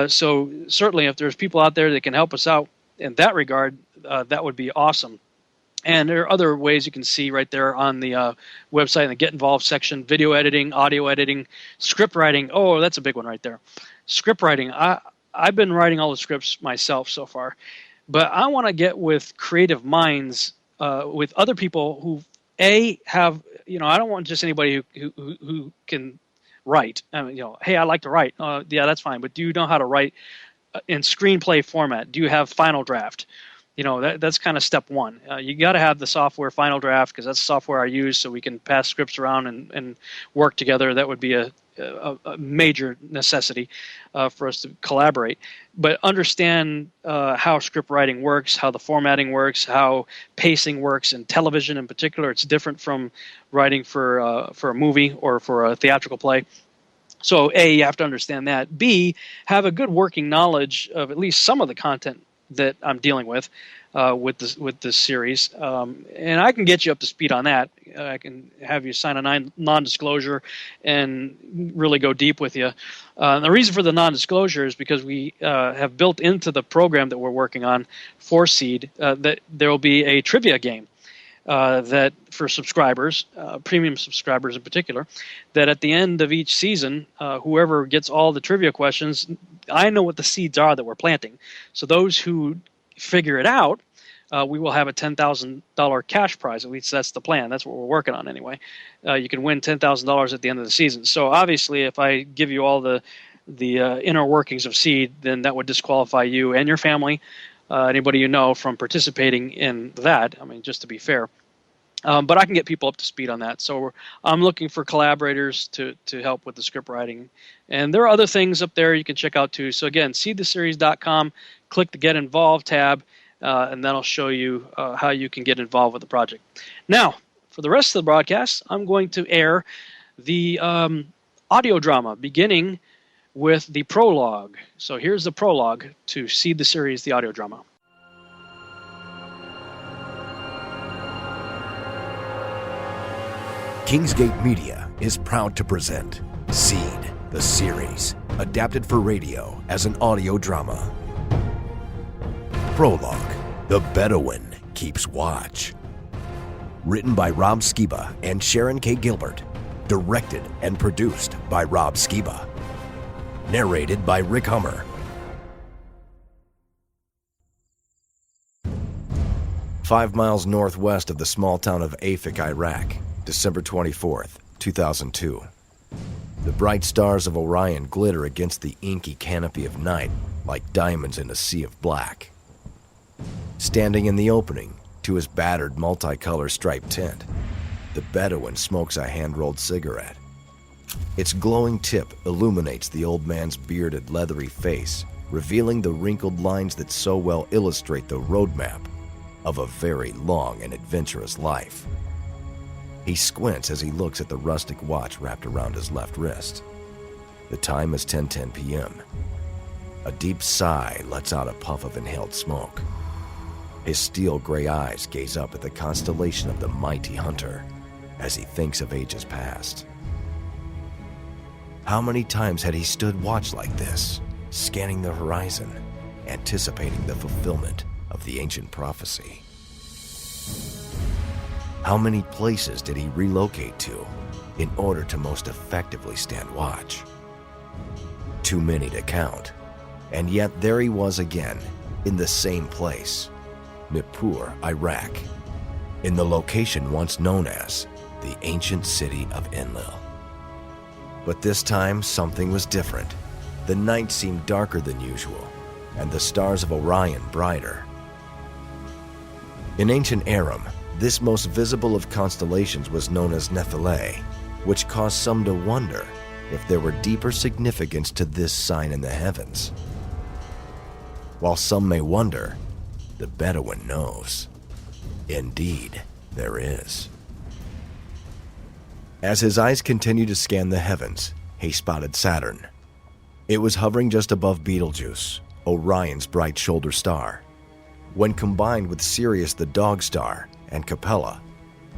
So certainly, if there's people out there that can help us out in that regard, that would be awesome. And there are other ways you can see right there on the website in the Get Involved section: video editing, audio editing, script writing. Oh, that's a big one right there. Script writing. I've been writing all the scripts myself so far, but I want to get with creative minds, with other people who have. I don't want just anybody who can write. Hey, I like to write. Yeah, that's fine. But do you know how to write in screenplay format? Do you have Final Draft? That's kind of step one. You got to have the software Final Draft, because that's the software I use, so we can pass scripts around and work together. That would be a major necessity for us to collaborate. But understand how script writing works, how the formatting works, how pacing works in television in particular. It's different from writing for a movie or for a theatrical play. So A, you have to understand that. B, have a good working knowledge of at least some of the content that I'm dealing with this series, and I can get you up to speed on that. I can have you sign a non-disclosure and really go deep with you. The reason for the non-disclosure is because we have built into the program that we're working on for Seed that there will be a trivia game that for subscribers, premium subscribers in particular, that at the end of each season, whoever gets all the trivia questions, I know what the seeds are that we're planting. So those who figure it out, we will have a $10,000 cash prize. At least that's the plan. That's what we're working on anyway. You can win $10,000 at the end of the season. So obviously, if I give you all the inner workings of Seed, then that would disqualify you and your family, anybody you know, from participating in that. Just to be fair. But I can get people up to speed on that. So I'm looking for collaborators to help with the script writing. And there are other things up there you can check out too. So again, seedtheseries.com, click the Get Involved tab, and that'll show you how you can get involved with the project. Now, for the rest of the broadcast, I'm going to air the audio drama, beginning with the prologue. So here's the prologue to Seed the Series, the audio drama. Kingsgate Media is proud to present Seed, the series, adapted for radio as an audio drama. Prologue, The Bedouin Keeps Watch. Written by Rob Skiba and Sharon K. Gilbert. Directed and produced by Rob Skiba. Narrated by Rick Hummer. 5 miles northwest of the small town of Afik, Iraq, December 24th, 2002. The bright stars of Orion glitter against the inky canopy of night like diamonds in a sea of black. Standing in the opening to his battered multicolor striped tent the Bedouin smokes a hand-rolled cigarette. Its glowing tip illuminates the old man's bearded, leathery face, revealing the wrinkled lines that so well illustrate the roadmap of a very long and adventurous life. He squints as he looks at the rustic watch wrapped around his left wrist. The time is 10:10 p.m. A deep sigh lets out a puff of inhaled smoke. His steel-gray eyes gaze up at the constellation of the mighty hunter as he thinks of ages past. How many times had he stood watch like this, scanning the horizon, anticipating the fulfillment of the ancient prophecy? How many places did he relocate to in order to most effectively stand watch? Too many to count, and yet there he was again, in the same place, Nippur, Iraq, in the location once known as the ancient city of Enlil. But this time, something was different. The night seemed darker than usual, and the stars of Orion brighter. In ancient Aram, this most visible of constellations was known as Nephele, which caused some to wonder if there were deeper significance to this sign in the heavens. While some may wonder, the Bedouin knows. Indeed, there is. As his eyes continued to scan the heavens, he spotted Saturn. It was hovering just above Betelgeuse, Orion's bright shoulder star. When combined with Sirius the dog star and Capella,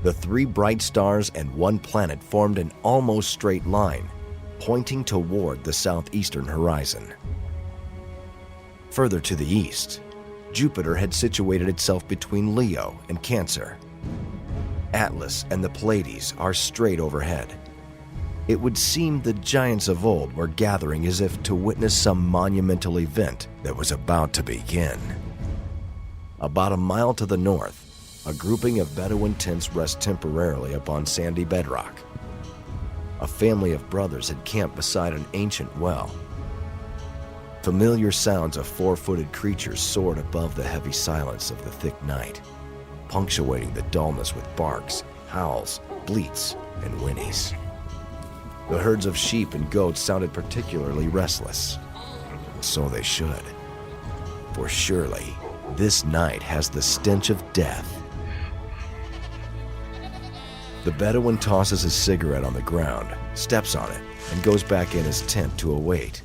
the three bright stars and one planet formed an almost straight line, pointing toward the southeastern horizon. Further to the east, Jupiter had situated itself between Leo and Cancer. Atlas and the Pleiades are straight overhead. It would seem the giants of old were gathering as if to witness some monumental event that was about to begin. About a mile to the north, a grouping of Bedouin tents rest temporarily upon sandy bedrock. A family of brothers had camped beside an ancient well. Familiar sounds of four-footed creatures soared above the heavy silence of the thick night, punctuating the dullness with barks, howls, bleats, and whinnies. The herds of sheep and goats sounded particularly restless. So they should. For surely, this night has the stench of death. The Bedouin tosses his cigarette on the ground, steps on it, and goes back in his tent to await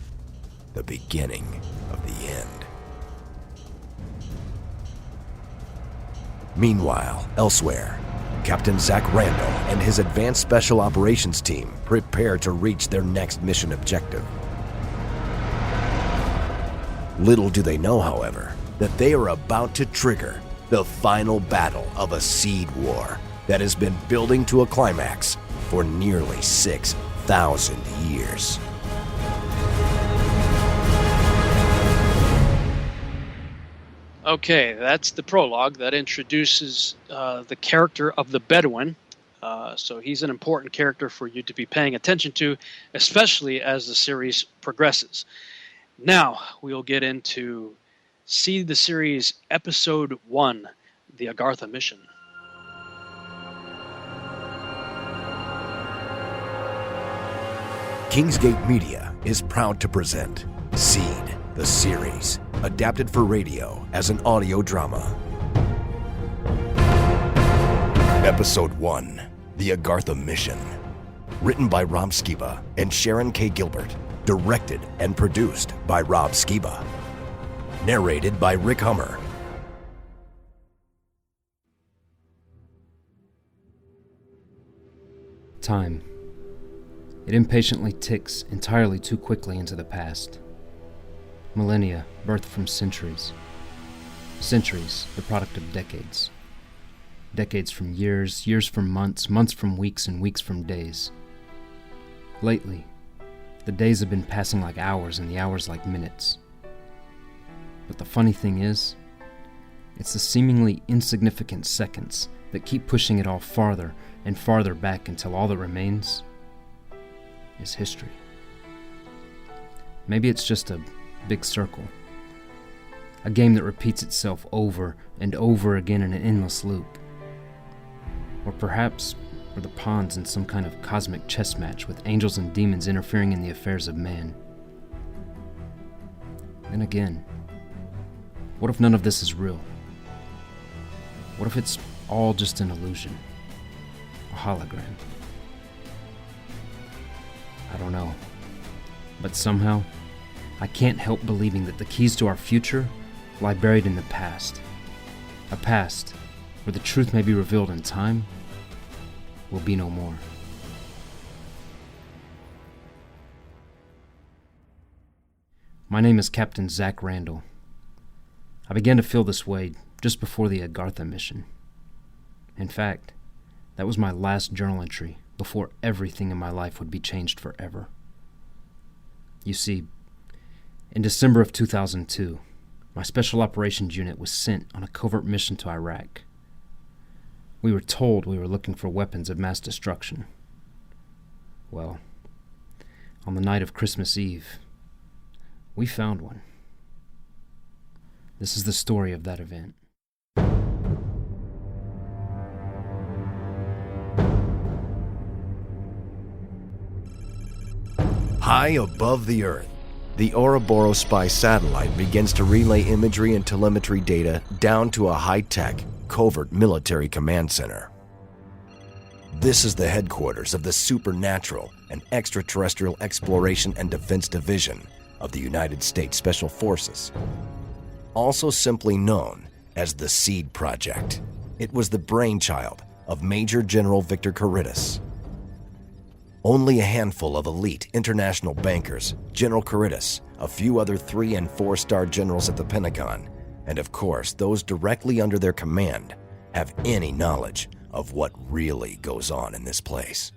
the beginning of the end. Meanwhile, elsewhere, Captain Zach Randall and his Advanced Special Operations team prepare to reach their next mission objective. Little do they know, however, that they are about to trigger the final battle of a seed war that has been building to a climax for nearly 6,000 years. Okay, that's the prologue that introduces the character of the Bedouin. So he's an important character for you to be paying attention to, especially as the series progresses. Now, we'll get into See the Series Episode 1, The Agartha Mission. Kingsgate Media is proud to present Seed, the series, adapted for radio as an audio drama. Episode 1, The Agartha Mission. Written by Rob Skiba and Sharon K. Gilbert. Directed and produced by Rob Skiba. Narrated by Rick Hummer. Time. It impatiently ticks entirely too quickly into the past. Millennia, birthed from centuries. Centuries, the product of decades. Decades from years, years from months, months from weeks, and weeks from days. Lately, the days have been passing like hours and the hours like minutes. But the funny thing is, it's the seemingly insignificant seconds that keep pushing it all farther and farther back until all that remains is history. Maybe it's just a big circle. A game that repeats itself over and over again in an endless loop. Or perhaps Or the pawns in some kind of cosmic chess match with angels and demons interfering in the affairs of man? Then again, what if none of this is real? What if it's all just an illusion? A hologram? I don't know. But somehow, I can't help believing that the keys to our future lie buried in the past. A past where the truth may be revealed in time will be no more. My name is Captain Zach Randall. I began to feel this way just before the Agartha mission. In fact, that was my last journal entry before everything in my life would be changed forever. You see, in December of 2002, my Special Operations Unit was sent on a covert mission to Iraq. We were told we were looking for weapons of mass destruction. Well, on the night of Christmas Eve, we found one. This is the story of that event. High above the Earth, the Ouroboros spy satellite begins to relay imagery and telemetry data down to a high-tech, covert military command center. This is the headquarters of the Supernatural and Extraterrestrial Exploration and Defense Division of the United States Special Forces, also simply known as the SEED Project. It was the brainchild of Major General Victor Caritas. Only a handful of elite international bankers, General Caritas, a few other 3- and 4-star generals at the Pentagon, and of course those directly under their command, have any knowledge of what really goes on in this place.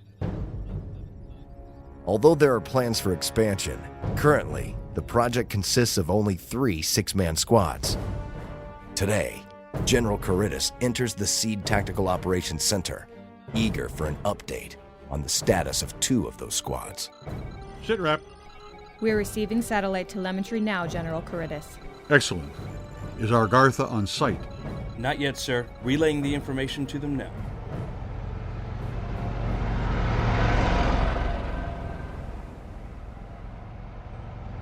Although there are plans for expansion, currently the project consists of only 3 6-man squads. Today, General Caritas enters the SEED Tactical Operations Center, eager for an update on the status of 2 of those squads. Sitrep. We're receiving satellite telemetry now, General Caritas. Excellent. Is our Agartha on site? Not yet, sir. Relaying the information to them now.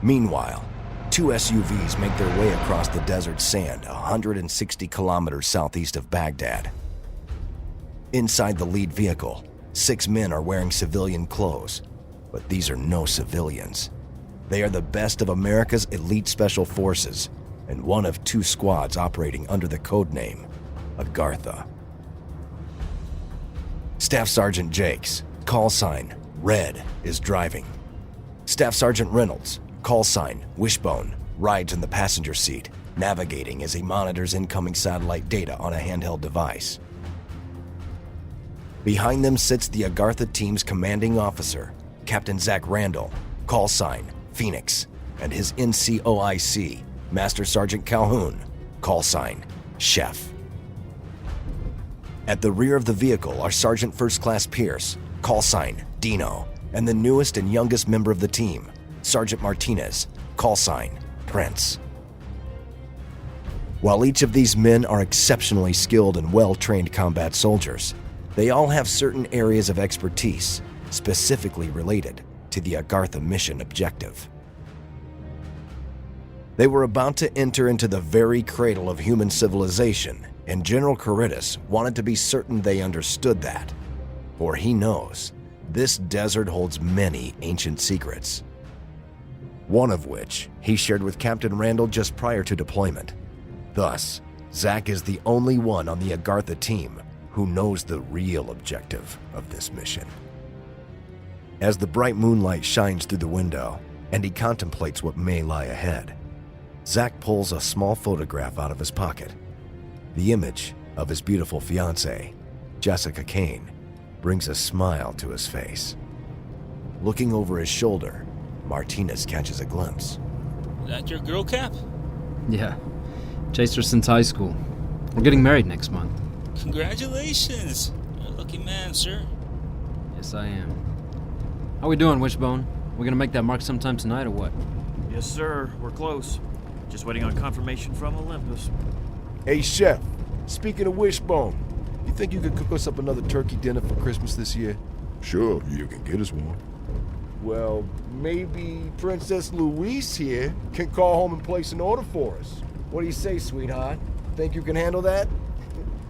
Meanwhile, 2 SUVs make their way across the desert sand 160 kilometers southeast of Baghdad. Inside the lead vehicle, 6 men are wearing civilian clothes, but these are no civilians. They are the best of America's elite special forces and one of 2 squads operating under the code name Agartha. Staff Sergeant Jakes, call sign Red, is driving. Staff Sergeant Reynolds, call sign Wishbone, rides in the passenger seat, navigating as he monitors incoming satellite data on a handheld device. Behind them sits the Agartha team's commanding officer, Captain Zach Randall, call sign Phoenix, and his NCOIC, Master Sergeant Calhoun, call sign Chef. At the rear of the vehicle are Sergeant First Class Pierce, call sign Dino, and the newest and youngest member of the team, Sergeant Martinez, call sign Prince. While each of these men are exceptionally skilled and well-trained combat soldiers, they all have certain areas of expertise specifically related to the Agartha mission objective. They were about to enter into the very cradle of human civilization, and General Caritas wanted to be certain they understood that, for he knows this desert holds many ancient secrets, one of which he shared with Captain Randall just prior to deployment. Thus, Zach is the only one on the Agartha team who knows the real objective of this mission. As the bright moonlight shines through the window and he contemplates what may lie ahead, Zach pulls a small photograph out of his pocket. The image of his beautiful fiancée, Jessica Kane, brings a smile to his face. Looking over his shoulder, Martinez catches a glimpse. That your girl, Cap? Yeah. Chased her since high school. We're getting married next month. Congratulations. You're a lucky man, sir. Yes, I am. How we doing, Wishbone? We gonna make that mark sometime tonight or what? Yes, sir. We're close. Just waiting on confirmation from Olympus. Hey, Chef. Speaking of Wishbone, You think you could cook us up another turkey dinner for Christmas this year? Sure, you can get us one. Well, maybe Princess Louise here can call home and place an order for us. What do you say, sweetheart? Think you can handle that?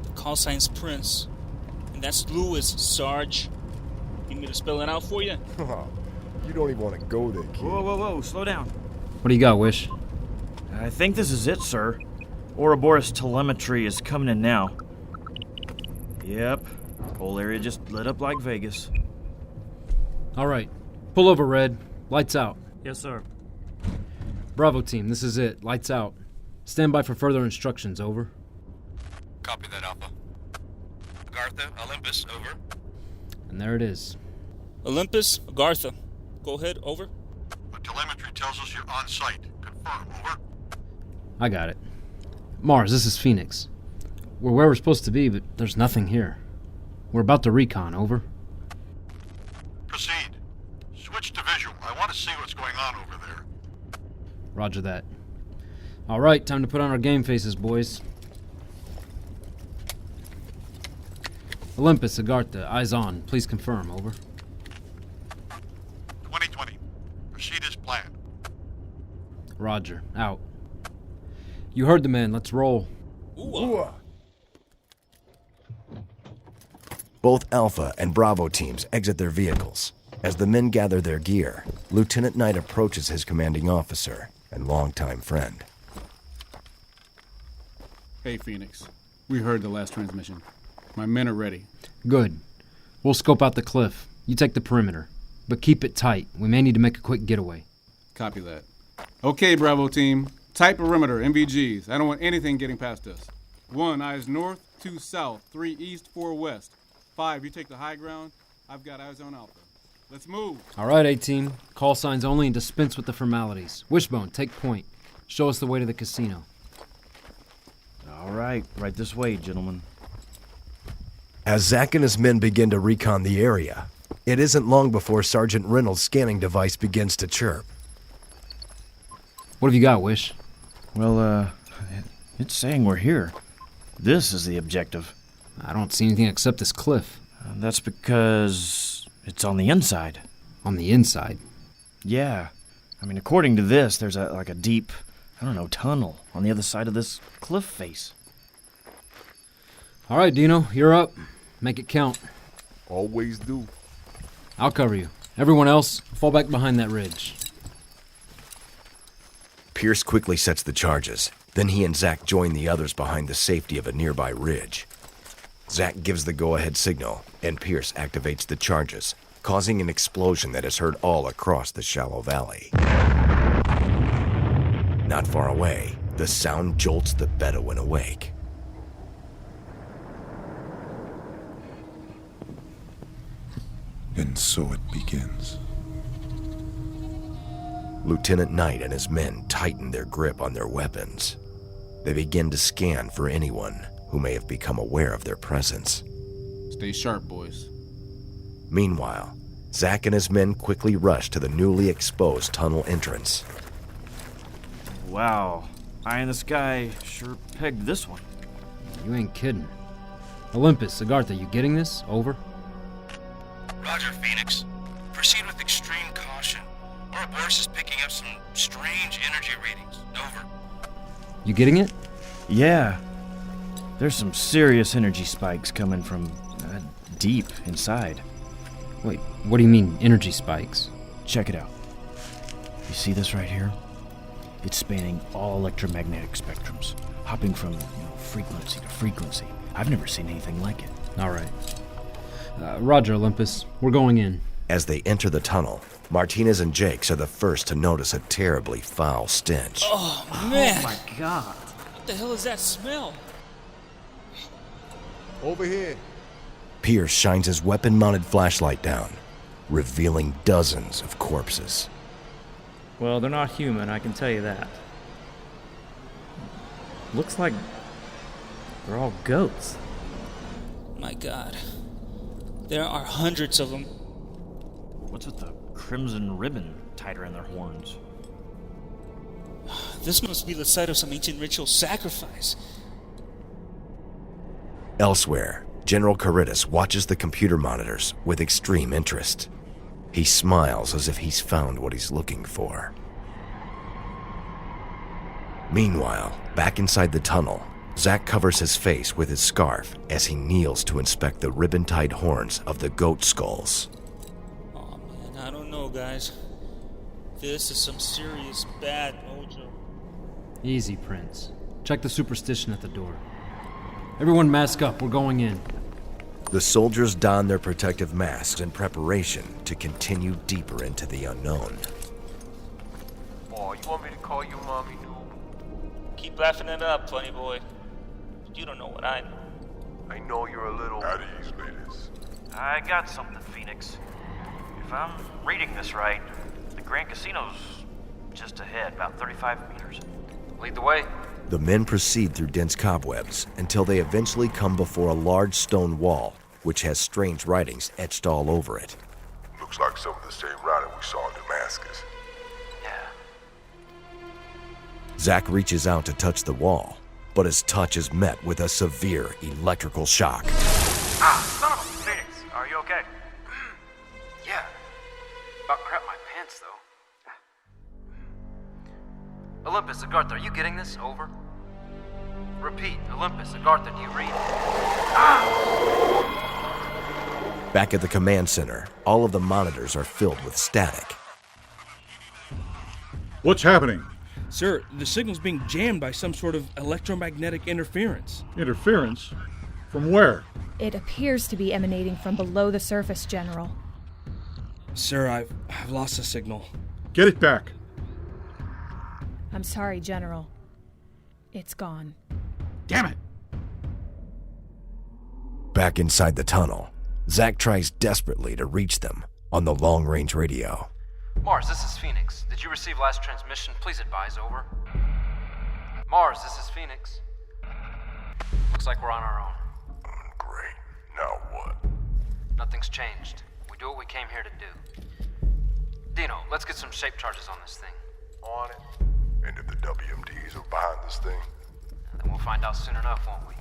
The call sign's Prince. And that's Louis, Sarge. Need me to spell it out for you? You don't even want to go there, kid. Whoa, slow down. What do you got, Wish? I think this is it, sir. Ouroboros telemetry is coming in now. Yep, whole area just lit up like Vegas. All right. Pull over, Red. Lights out. Yes, sir. Bravo team, this is it. Lights out. Stand by for further instructions, over. Copy that, Alpha. Agartha, Olympus, over. And there it is. Olympus, Agartha. Go ahead, over. The telemetry tells us you're on site. Confirm, over. I got it. Mars, this is Phoenix. We're where we're supposed to be, but there's nothing here. We're about to recon, over. Proceed. Switch to visual. I want to see what's going on over there. Roger that. All right, time to put on our game faces, boys. Olympus, Agartha, eyes on. Please confirm, over. 2020. Proceed as planned. Roger, out. You heard the man, let's roll. Ooh. Both Alpha and Bravo teams exit their vehicles. As the men gather their gear, Lieutenant Knight approaches his commanding officer and longtime friend. Hey, Phoenix. We heard the last transmission. My men are ready. Good. We'll scope out the cliff. You take the perimeter. But keep it tight. We may need to make a quick getaway. Copy that. Okay, Bravo team. Tight perimeter, MVGs. I don't want anything getting past us. 1, eyes north, 2 south, 3 east, 4 west. 5, you take the high ground. I've got eyes on Alpha. Let's move. All right, A-Team. Call signs only and dispense with the formalities. Wishbone, take point. Show us the way to the casino. All right this way, gentlemen. As Zach and his men begin to recon the area, it isn't long before Sergeant Reynolds' scanning device begins to chirp. What have you got, Wish? Well, it's saying we're here. This is the objective. I don't see anything except this cliff. That's because it's on the inside. On the inside? Yeah. I mean, according to this, there's a deep, tunnel on the other side of this cliff face. All right, Dino, you're up. Make it count. Always do. I'll cover you. Everyone else, fall back behind that ridge. Pierce quickly sets the charges. Then he and Zach join the others behind the safety of a nearby ridge. Zach gives the go-ahead signal, and Pierce activates the charges, causing an explosion that is heard all across the shallow valley. Not far away, the sound jolts the Bedouin awake. And so it begins. Lieutenant Knight and his men tighten their grip on their weapons. They begin to scan for anyone who may have become aware of their presence. Stay sharp, boys. Meanwhile, Zach and his men quickly rush to the newly exposed tunnel entrance. Wow, eye in the sky sure pegged this one. You ain't kidding. Olympus, Agartha, you getting this? Over. Roger, Phoenix. Proceed with extreme caution. Ouroboros is picking up some strange energy readings. Over. You getting it? Yeah. There's some serious energy spikes coming from deep inside. Wait, what do you mean, energy spikes? Check it out. You see this right here? It's spanning all electromagnetic spectrums, hopping from frequency to frequency. I've never seen anything like it. All right. Roger, Olympus. We're going in. As they enter the tunnel, Martinez and Jakes are the first to notice a terribly foul stench. Oh, man. Oh, my God. What the hell is that smell? Over here. Pierce shines his weapon-mounted flashlight down, revealing dozens of corpses. Well, they're not human, I can tell you that. Looks like they're all goats. My God. There are hundreds of them. What's with the crimson ribbon tied around their horns? This must be the site of some ancient ritual sacrifice. Elsewhere, General Caritas watches the computer monitors with extreme interest. He smiles as if he's found what he's looking for. Meanwhile, back inside the tunnel, Zach covers his face with his scarf as he kneels to inspect the ribbon-tied horns of the goat skulls. Oh man, I don't know, guys. This is some serious bad mojo. Easy, Prince. Check the superstition at the door. Everyone mask up, we're going in. The soldiers don their protective masks in preparation to continue deeper into the unknown. Oh, you want me to call you Mommy Noob? Keep laughing it up, funny boy. You don't know what I know. I know you're a little... At ease, ladies. I got something, Phoenix. If I'm reading this right, the Grand Casino's just ahead, about 35 meters. Lead the way. The men proceed through dense cobwebs until they eventually come before a large stone wall, which has strange writings etched all over it. Looks like some of the same writing we saw in Damascus. Zach reaches out to touch the wall, but his touch is met with a severe electrical shock. Ah, son of a Phoenix, are you okay? Yeah. About crap my pants, though. Olympus, Agartha, are you getting this? Over. Repeat, Olympus, Agartha, do you read? Back at the command center, all of the monitors are filled with static. What's happening? Sir, the signal's being jammed by some sort of electromagnetic interference. Interference? From where? It appears to be emanating from below the surface, General. Sir, I've lost the signal. Get it back. I'm sorry, General. It's gone. Damn it! Back inside the tunnel, Zach tries desperately to reach them on the long-range radio. Mars, this is Phoenix. Did you receive last transmission? Please advise, over. Mars, this is Phoenix. Looks like we're on our own. Great. Now what? Nothing's changed. We do what we came here to do. Dino, let's get some shape charges on this thing. On it. And if the WMDs are behind this thing? Then we'll find out soon enough, won't we?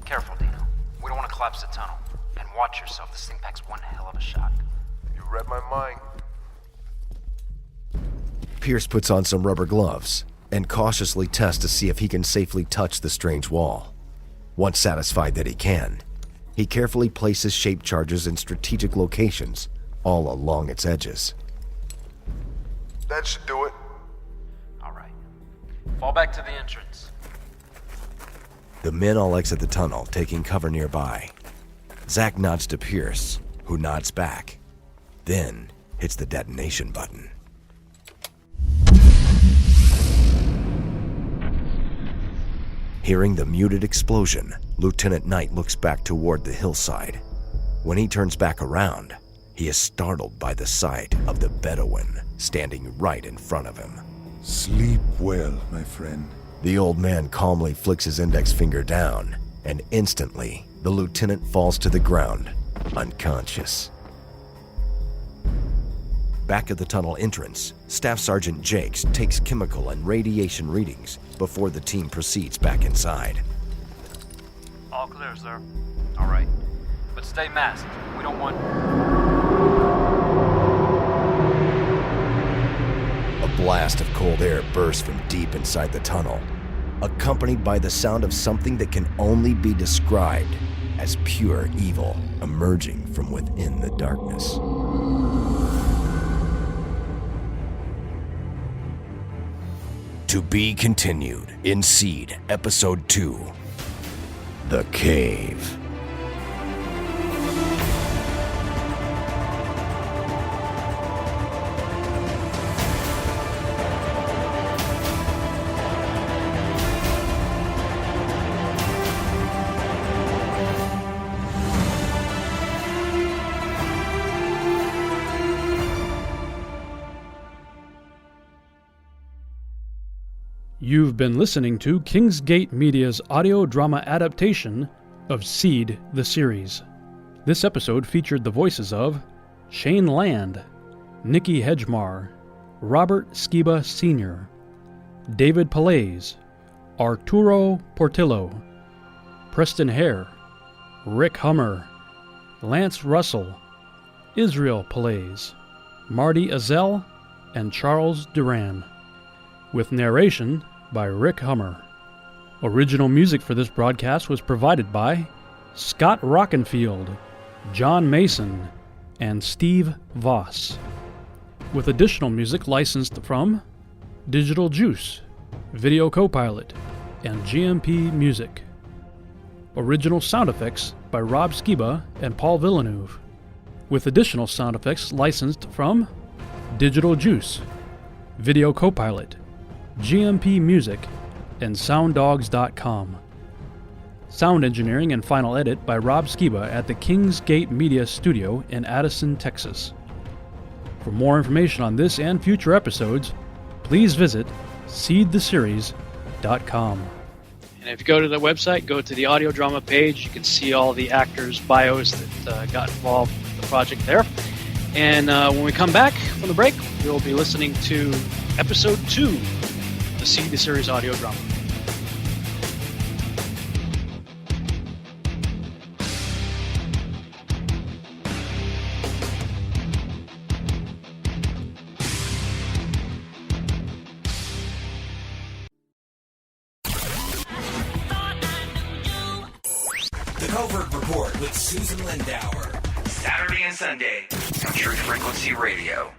Careful, Dino. We don't want to collapse the tunnel. And watch yourself. This thing packs one hell of a shock. You read my mind. Pierce puts on some rubber gloves and cautiously tests to see if he can safely touch the strange wall. Once satisfied that he can, he carefully places shape charges in strategic locations all along its edges. That should do it. All right. Fall back to the entrance. The men all exit the tunnel, taking cover nearby. Zach nods to Pierce, who nods back, then hits the detonation button. Hearing the muted explosion, Lieutenant Knight looks back toward the hillside. When he turns back around, he is startled by the sight of the Bedouin standing right in front of him. Sleep well, my friend. The old man calmly flicks his index finger down, and instantly, the lieutenant falls to the ground, unconscious. Back at the tunnel entrance, Staff Sergeant Jakes takes chemical and radiation readings before the team proceeds back inside. All clear, sir. All right. But stay masked. We don't want... A blast of cold air bursts from deep inside the tunnel, accompanied by the sound of something that can only be described as pure evil emerging from within the darkness. To be continued in Seed, Episode 2, The Cave. You've been listening to Kingsgate Media's audio drama adaptation of Seed, the series. This episode featured the voices of Shane Land, Nikki Hedgemar, Robert Skiba Sr., David Palaise, Arturo Portillo, Preston Hare, Rick Hummer, Lance Russell, Israel Palays, Marty Azell, and Charles Duran, with narration by Rick Hummer. Original music for this broadcast was provided by Scott Rockenfield, John Mason, and Steve Voss, with additional music licensed from Digital Juice, Video Copilot, and GMP Music. Original sound effects by Rob Skiba and Paul Villeneuve, with additional sound effects licensed from Digital Juice, Video Copilot, GMP Music, and SoundDogs.com. Sound engineering and final edit by Rob Skiba at the Kingsgate Media Studio in Addison, Texas. For more information on this and future episodes, please visit seedtheseries.com. And if you go to the website, go to the audio drama page, you can see all the actors' bios that got involved with the project there. And when we come back from the break, we'll be listening to Episode 2, the Seed the Series audio drama. The Covert Report with Susan Lindauer. Saturday and Sunday on Truth Frequency Radio.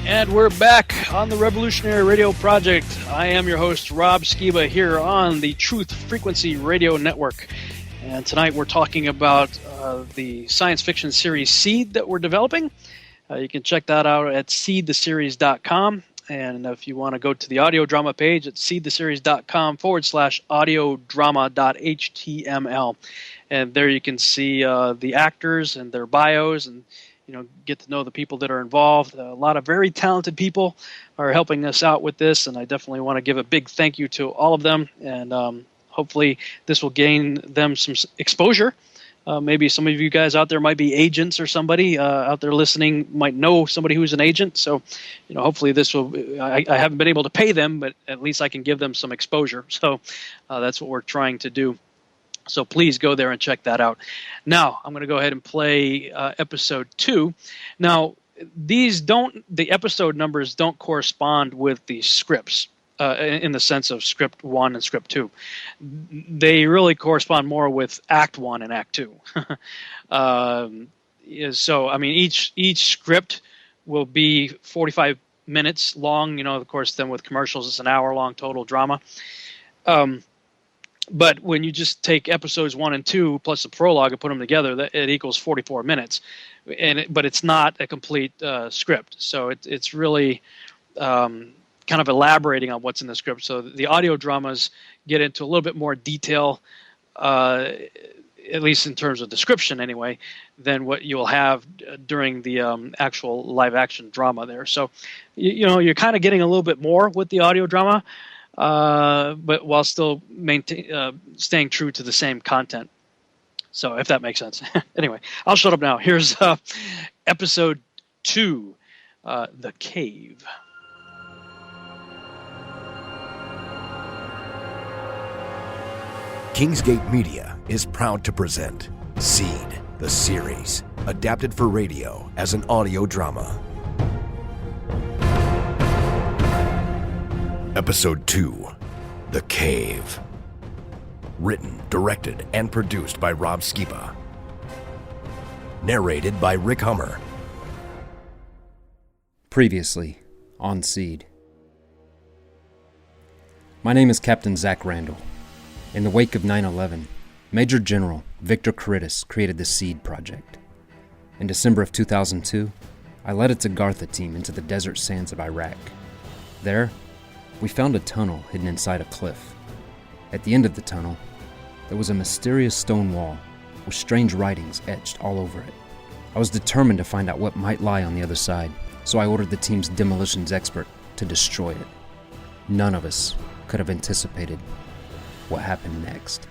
And we're back on the Revolutionary Radio Project. I am your host, Rob Skiba, here on the Truth Frequency Radio Network. And tonight we're talking about the science fiction series Seed that we're developing. You can check that out at seedtheseries.com. And if you want to go to the audio drama page, it's seedtheseries.com/audiodrama.html. And there you can see the actors and their bios and get to know the people that are involved. A lot of very talented people are helping us out with this, and I definitely want to give a big thank you to all of them, and hopefully this will gain them some exposure. Maybe some of you guys out there might be agents, or somebody out there listening might know somebody who's an agent, so hopefully this will, I haven't been able to pay them, but at least I can give them some exposure, so that's what we're trying to do. So please go there and check that out. Now, I'm going to go ahead and play episode 2. Now, the episode numbers don't correspond with the scripts in the sense of script 1 and script 2. They really correspond more with Act 1 and Act 2. So, I mean, each script will be 45 minutes long. Of course, then with commercials, it's an hour-long total drama. But when you just take episodes 1 and 2 plus the prologue and put them together, it equals 44 minutes. But it's not a complete script. So it's really kind of elaborating on what's in the script. So the audio dramas get into a little bit more detail, at least in terms of description anyway, than what you'll have during the actual live action drama there. So, you're kind of getting a little bit more with the audio drama, but while still staying true to the same content. So if that makes sense. Anyway, I'll shut up now. Here's episode 2, The Cave. Kingsgate Media is proud to present Seed, the series, adapted for radio as an audio drama. Episode 2, The Cave. Written, directed, and produced by Rob Skiba. Narrated by Rick Hummer. Previously on Seed. My name is Captain Zach Randall. In the wake of 9/11, Major General Victor Caritas created the Seed Project. In December of 2002, I led a Tagartha team into the desert sands of Iraq. There, we found a tunnel hidden inside a cliff. At the end of the tunnel, there was a mysterious stone wall with strange writings etched all over it. I was determined to find out what might lie on the other side, so I ordered the team's demolitions expert to destroy it. None of us could have anticipated what happened next.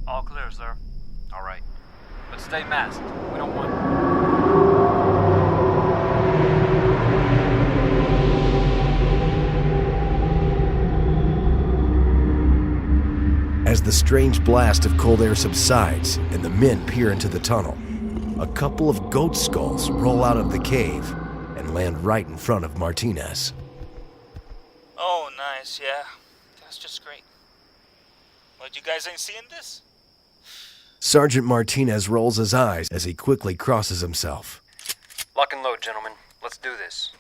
All clear, sir. All right. But stay masked. We don't want... As the strange blast of cold air subsides and the men peer into the tunnel, a couple of goat skulls roll out of the cave and land right in front of Martinez. Oh, nice, yeah. That's just great. What, you guys ain't seeing this? Sergeant Martinez rolls his eyes as he quickly crosses himself. Lock and load, gentlemen. Let's do this.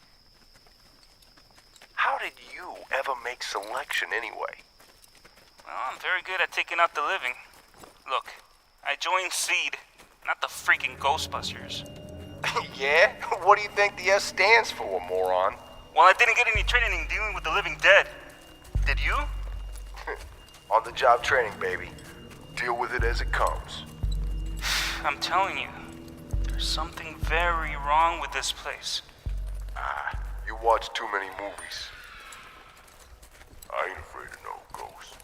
How did you ever make selection anyway? Well, I'm very good at taking out the living. Look, I joined SEED, not the freaking Ghostbusters. Yeah? What do you think the S stands for, moron? Well, I didn't get any training in dealing with the living dead. Did you? On-the-job training, baby. Deal with it as it comes. I'm telling you, there's something very wrong with this place. You watch too many movies. I ain't afraid of no ghosts.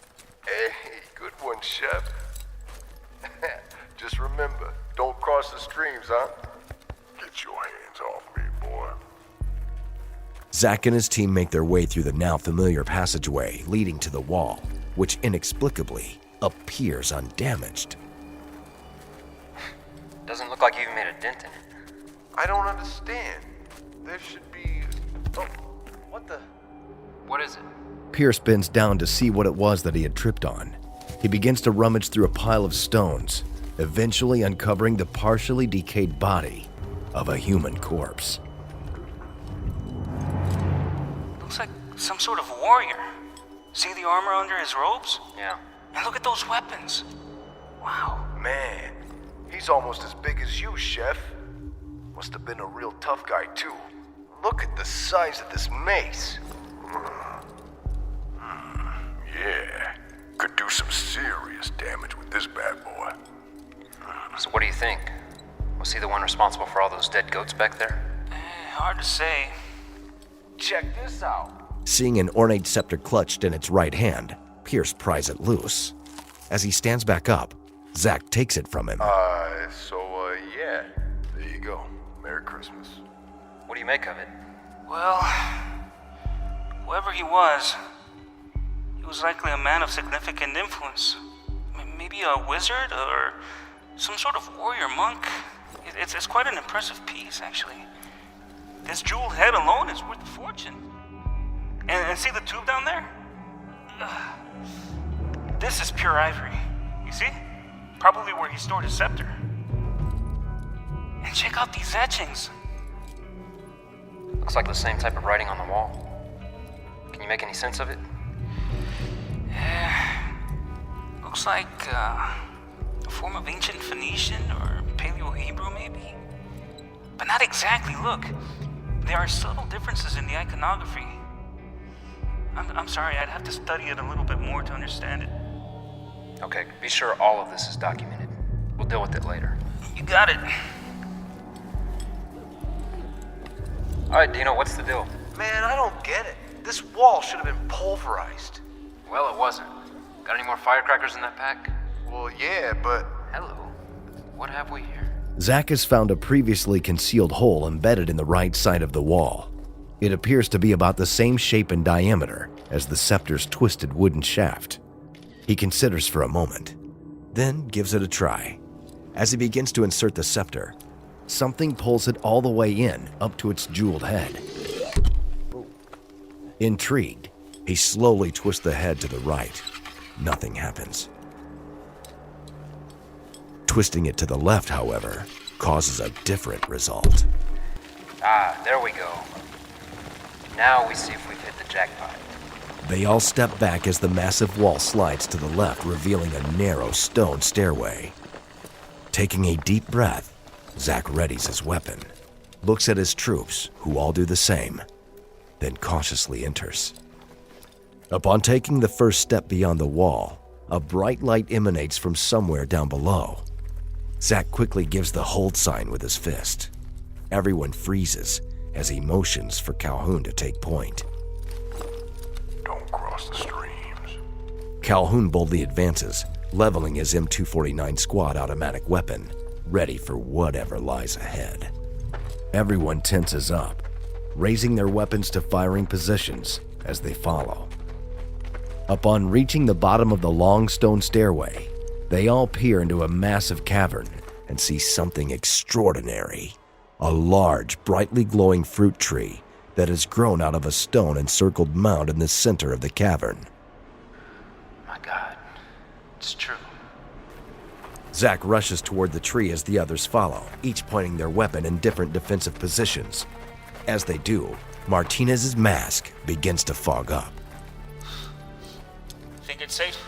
Hey, good one, Chef. Just remember, don't cross the streams, huh? Get your hands off me, boy. Zach and his team make their way through the now familiar passageway leading to the wall, which inexplicably appears undamaged. Doesn't look like you even made a dent in it. I don't understand. There should be... Oh, what the... What is it? Pierce bends down to see what it was that he had tripped on. He begins to rummage through a pile of stones, eventually uncovering the partially decayed body of a human corpse. Looks like some sort of warrior. See the armor under his robes? Yeah. And look at those weapons. Wow. Man, he's almost as big as you, Chef. Must have been a real tough guy, too. Look at the size of this mace. Yeah, could do some serious damage with this bad boy. So what do you think? Was he the one responsible for all those dead goats back there? Hard to say. Check this out. Seeing an ornate scepter clutched in its right hand, Pierce pries it loose. As he stands back up, Zach takes it from him. Yeah. There you go. Merry Christmas. What do you make of it? Well, whoever he was likely a man of significant influence. Maybe a wizard or some sort of warrior monk. It's quite an impressive piece, actually. This jeweled head alone is worth a fortune. And see the tube down there? This is pure ivory. You see? Probably where he stored his scepter. And check out these etchings. Looks like the same type of writing on the wall. Can you make any sense of it? Looks like a form of ancient Phoenician or Paleo-Hebrew, maybe. But not exactly, look. There are subtle differences in the iconography. I'm sorry, I'd have to study it a little bit more to understand it. Okay, be sure all of this is documented. We'll deal with it later. You got it. Alright, Dino, what's the deal? Man, I don't get it. This wall should have been pulverized. Well, it wasn't. Got any more firecrackers in that pack? Well, yeah, but... Hello. What have we here? Zach has found a previously concealed hole embedded in the right side of the wall. It appears to be about the same shape and diameter as the scepter's twisted wooden shaft. He considers for a moment, then gives it a try. As he begins to insert the scepter, something pulls it all the way in, up to its jeweled head. Intrigued, he slowly twists the head to the right. Nothing happens. Twisting it to the left, however, causes a different result. Ah, there we go. Now we see if we've hit the jackpot. They all step back as the massive wall slides to the left, revealing a narrow stone stairway. Taking a deep breath, Zach readies his weapon, looks at his troops, who all do the same, then cautiously enters. Upon taking the first step beyond the wall, a bright light emanates from somewhere down below. Zach quickly gives the hold sign with his fist. Everyone freezes as he motions for Calhoun to take point. Don't cross the streams. Calhoun boldly advances, leveling his M249 squad automatic weapon, ready for whatever lies ahead. Everyone tenses up, raising their weapons to firing positions as they follow. Upon reaching the bottom of the long stone stairway, they all peer into a massive cavern and see something extraordinary. A large, brightly glowing fruit tree that has grown out of a stone-encircled mound in the center of the cavern. My God, it's true. Zach rushes toward the tree as the others follow, each pointing their weapon in different defensive positions. As they do, Martinez's mask begins to fog up. Think it's safe?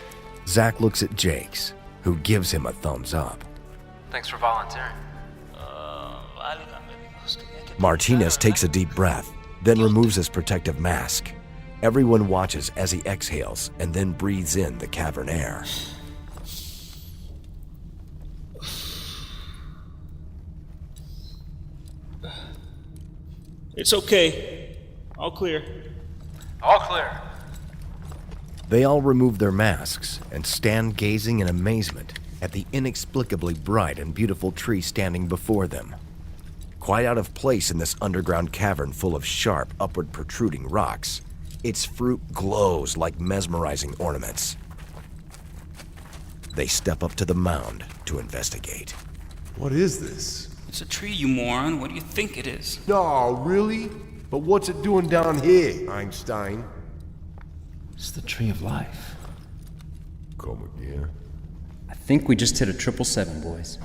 Zach looks at Jakes, who gives him a thumbs up. Thanks for volunteering. Martinez takes a deep breath, then removes his protective mask. Everyone watches as he exhales and then breathes in the cavern air. It's okay. All clear. All clear. They all remove their masks and stand gazing in amazement at the inexplicably bright and beautiful tree standing before them. Quite out of place in this underground cavern full of sharp, upward protruding rocks, its fruit glows like mesmerizing ornaments. They step up to the mound to investigate. What is this? It's a tree, you moron. What do you think it is? No, really? But what's it doing down here, Einstein? It's the tree of life. Come again? I think we just hit a 777, boys.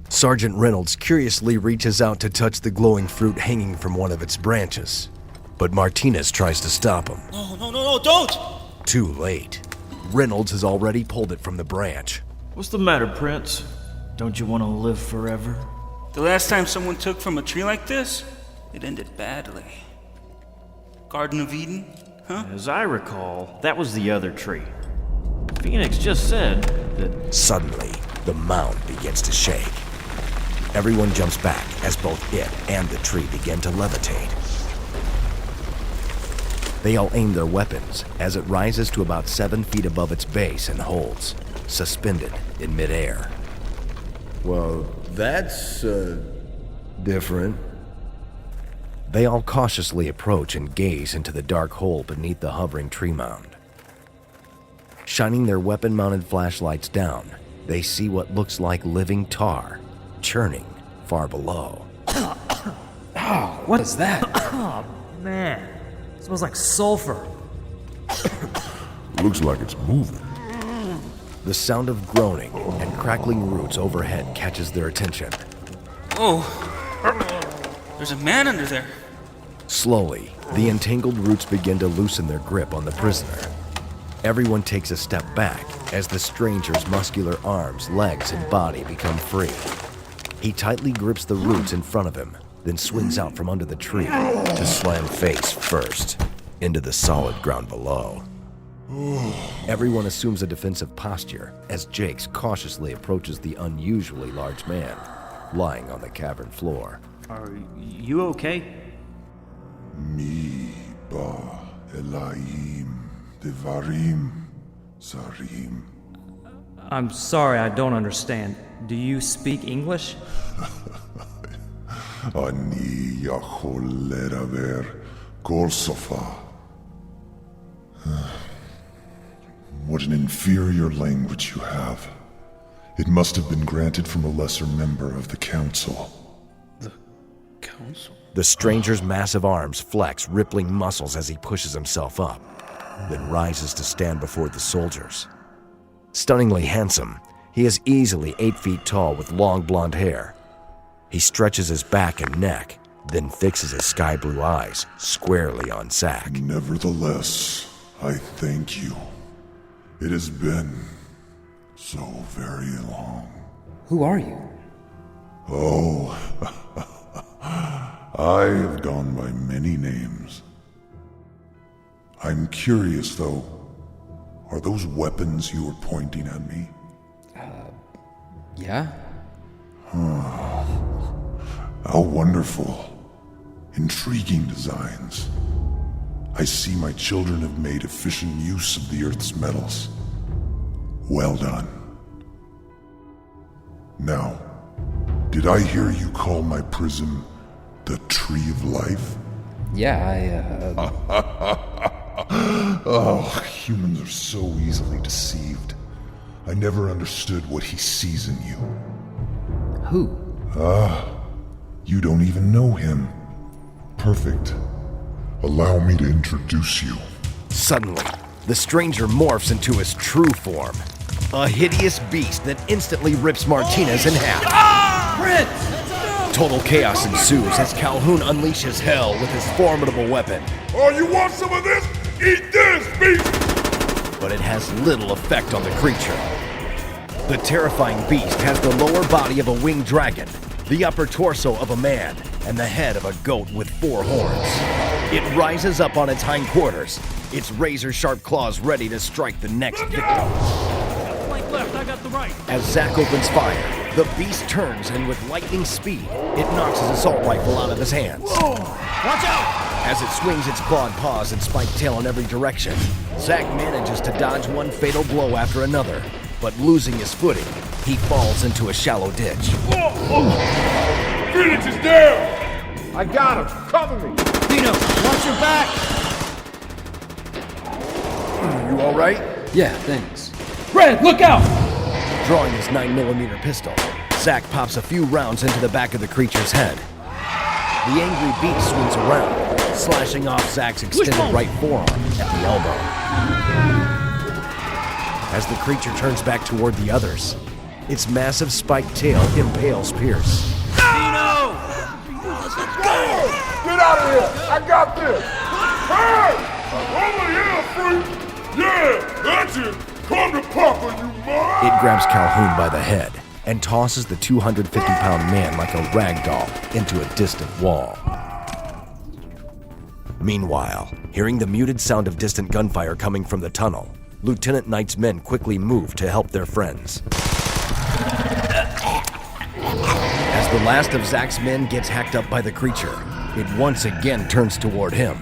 Sergeant Reynolds curiously reaches out to touch the glowing fruit hanging from one of its branches, but Martinez tries to stop him. No, don't! Too late. Reynolds has already pulled it from the branch. What's the matter, Prince? Don't you want to live forever? The last time someone took from a tree like this, it ended badly. Garden of Eden, huh? As I recall, that was the other tree. Phoenix just said that... Suddenly, the mound begins to shake. Everyone jumps back as both it and the tree begin to levitate. They all aim their weapons as it rises to about 7 feet above its base and holds, suspended in midair. Well, that's, different. They all cautiously approach and gaze into the dark hole beneath the hovering tree mound. Shining their weapon-mounted flashlights down, they see what looks like living tar churning far below. Oh, what is that? Oh, man. It smells like sulfur. Looks like it's moving. The sound of groaning and crackling roots overhead catches their attention. Whoa. There's a man under there. Slowly, the entangled roots begin to loosen their grip on the prisoner. Everyone takes a step back as the stranger's muscular arms, legs, and body become free. He tightly grips the roots in front of him, then swings out from under the tree to slam face first into the solid ground below. Everyone assumes a defensive posture as Jakes cautiously approaches the unusually large man lying on the cavern floor. Are you okay? Mi ba Elohim devarim sarim. I'm sorry, I don't understand. Do you speak English? Ani yachol leraver kol sofa. What an inferior language you have. It must have been granted from a lesser member of the council. The council? The stranger's massive arms flex rippling muscles as he pushes himself up, then rises to stand before the soldiers. Stunningly handsome, he is easily 8 feet tall with long blonde hair. He stretches his back and neck, then fixes his sky blue eyes squarely on Zach. Nevertheless, I thank you. It has been so very long. Who are you? Oh, I have gone by many names. I'm curious, though. Are those weapons you were pointing at me? Yeah. How wonderful. Intriguing designs. I see my children have made efficient use of the Earth's metals. Well done. Now, did I hear you call my prism the Tree of Life? Yeah, Oh, humans are so easily deceived. I never understood what he sees in you. Who? You don't even know him. Perfect. Allow me to introduce you. Suddenly, the stranger morphs into his true form. A hideous beast that instantly rips Martinez in half. Prince! Total chaos ensues as Calhoun unleashes hell with his formidable weapon. Oh, you want some of this? Eat this, beast! But it has little effect on the creature. The terrifying beast has the lower body of a winged dragon, the upper torso of a man, and the head of a goat with 4 horns. It rises up on its hindquarters, its razor-sharp claws ready to strike the next victim. Flank left, I got the right. As Zack opens fire, the beast turns and with lightning speed, it knocks his assault rifle out of his hands. Watch out! As it swings its clawed paws and spiked tail in every direction, Zack manages to dodge one fatal blow after another, but losing his footing, he falls into a shallow ditch. Phoenix is down! I got him! Cover me! Dino, watch your back! You alright? Yeah, thanks. Red, look out! Drawing his 9mm pistol, Zack pops a few rounds into the back of the creature's head. The angry beast swings around, slashing off Zack's extended right forearm at the elbow. As the creature turns back toward the others, its massive spiked tail impales Pierce. Dino! Get out of here! I got this! Hey! Over here, freak! Yeah, that's it! Come to Papa, you mother! It grabs Calhoun by the head and tosses the 250-pound man like a rag doll into a distant wall. Meanwhile, hearing the muted sound of distant gunfire coming from the tunnel, Lieutenant Knight's men quickly move to help their friends. As the last of Zack's men gets hacked up by the creature, it once again turns toward him.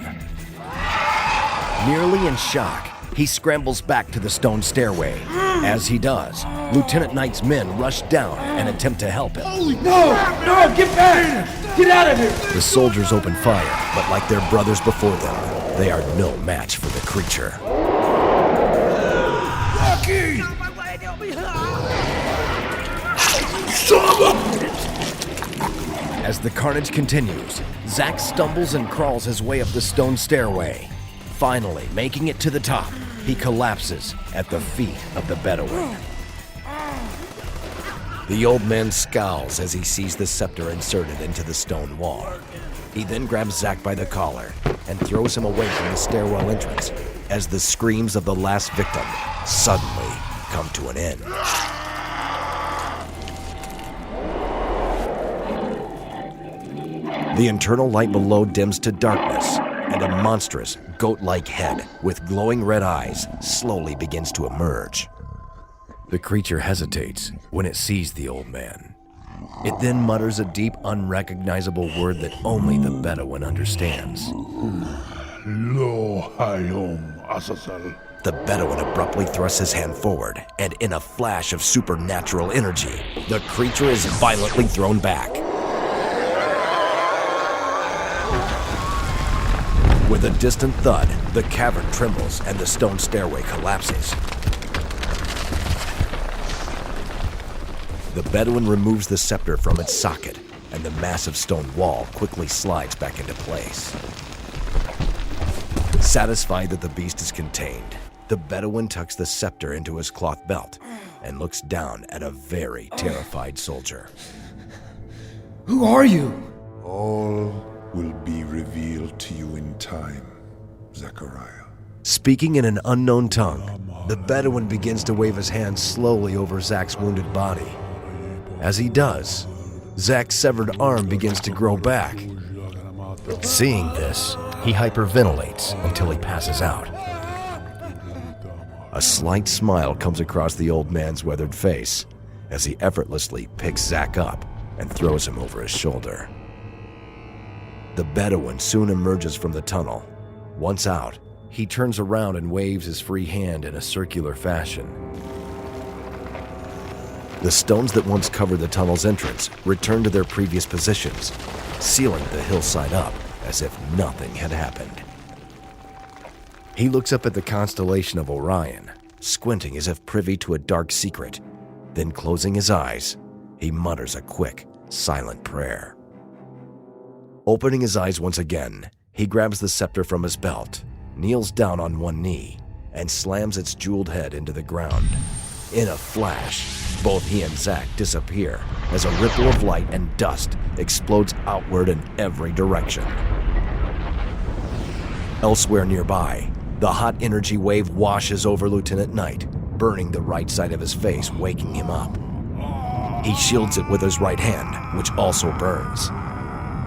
Nearly in shock, he scrambles back to the stone stairway. As he does, Lieutenant Knight's men rush down and attempt to help him. No! No! Get back! Get out of here! The soldiers open fire, but like their brothers before them, they are no match for the creature. Rocky! As the carnage continues, Zack stumbles and crawls his way up the stone stairway. Finally, making it to the top, he collapses at the feet of the Bedouin. The old man scowls as he sees the scepter inserted into the stone wall. He then grabs Zack by the collar and throws him away from the stairwell entrance as the screams of the last victim suddenly come to an end. The internal light below dims to darkness, and a monstrous, goat-like head with glowing red eyes slowly begins to emerge. The creature hesitates when it sees the old man. It then mutters a deep, unrecognizable word that only the Bedouin understands. Lo hayom asasal. The Bedouin abruptly thrusts his hand forward, and in a flash of supernatural energy, the creature is violently thrown back. With a distant thud, the cavern trembles and the stone stairway collapses. The Bedouin removes the scepter from its socket, and the massive stone wall quickly slides back into place. Satisfied that the beast is contained, the Bedouin tucks the scepter into his cloth belt and looks down at a very terrified soldier. Who are you? All will be revealed to you in time, Zechariah. Speaking in an unknown tongue, the Bedouin begins to wave his hand slowly over Zack's wounded body. As he does, Zack's severed arm begins to grow back. Seeing this, he hyperventilates until he passes out. A slight smile comes across the old man's weathered face as he effortlessly picks Zack up and throws him over his shoulder. The Bedouin soon emerges from the tunnel. Once out, he turns around and waves his free hand in a circular fashion. The stones that once covered the tunnel's entrance return to their previous positions, sealing the hillside up as if nothing had happened. He looks up at the constellation of Orion, squinting as if privy to a dark secret. Then, closing his eyes, he mutters a quick, silent prayer. Opening his eyes once again, he grabs the scepter from his belt, kneels down on one knee, and slams its jeweled head into the ground. In a flash, both he and Zack disappear as a ripple of light and dust explodes outward in every direction. Elsewhere nearby, the hot energy wave washes over Lieutenant Knight, burning the right side of his face, waking him up. He shields it with his right hand, which also burns.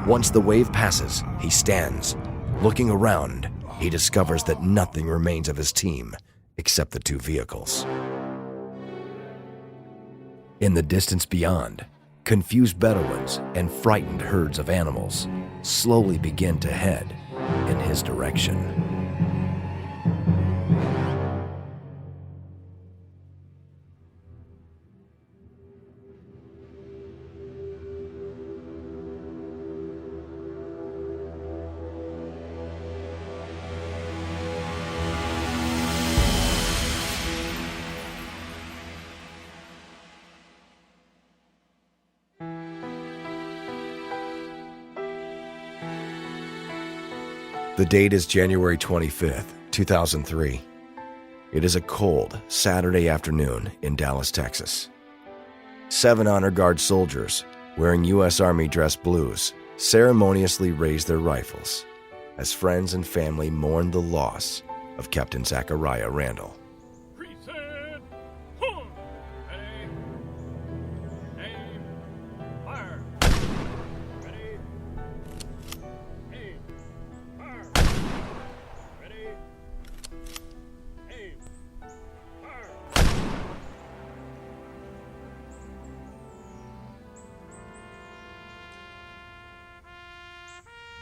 Once the wave passes, he stands. Looking around, he discovers that nothing remains of his team except the two vehicles. In the distance beyond, confused Bedouins and frightened herds of animals slowly begin to head in his direction. The date is January 25th, 2003. It is a cold Saturday afternoon in Dallas, Texas. 7 honor guard soldiers, wearing U.S. Army dress blues, ceremoniously raise their rifles as friends and family mourn the loss of Captain Zachariah Randall.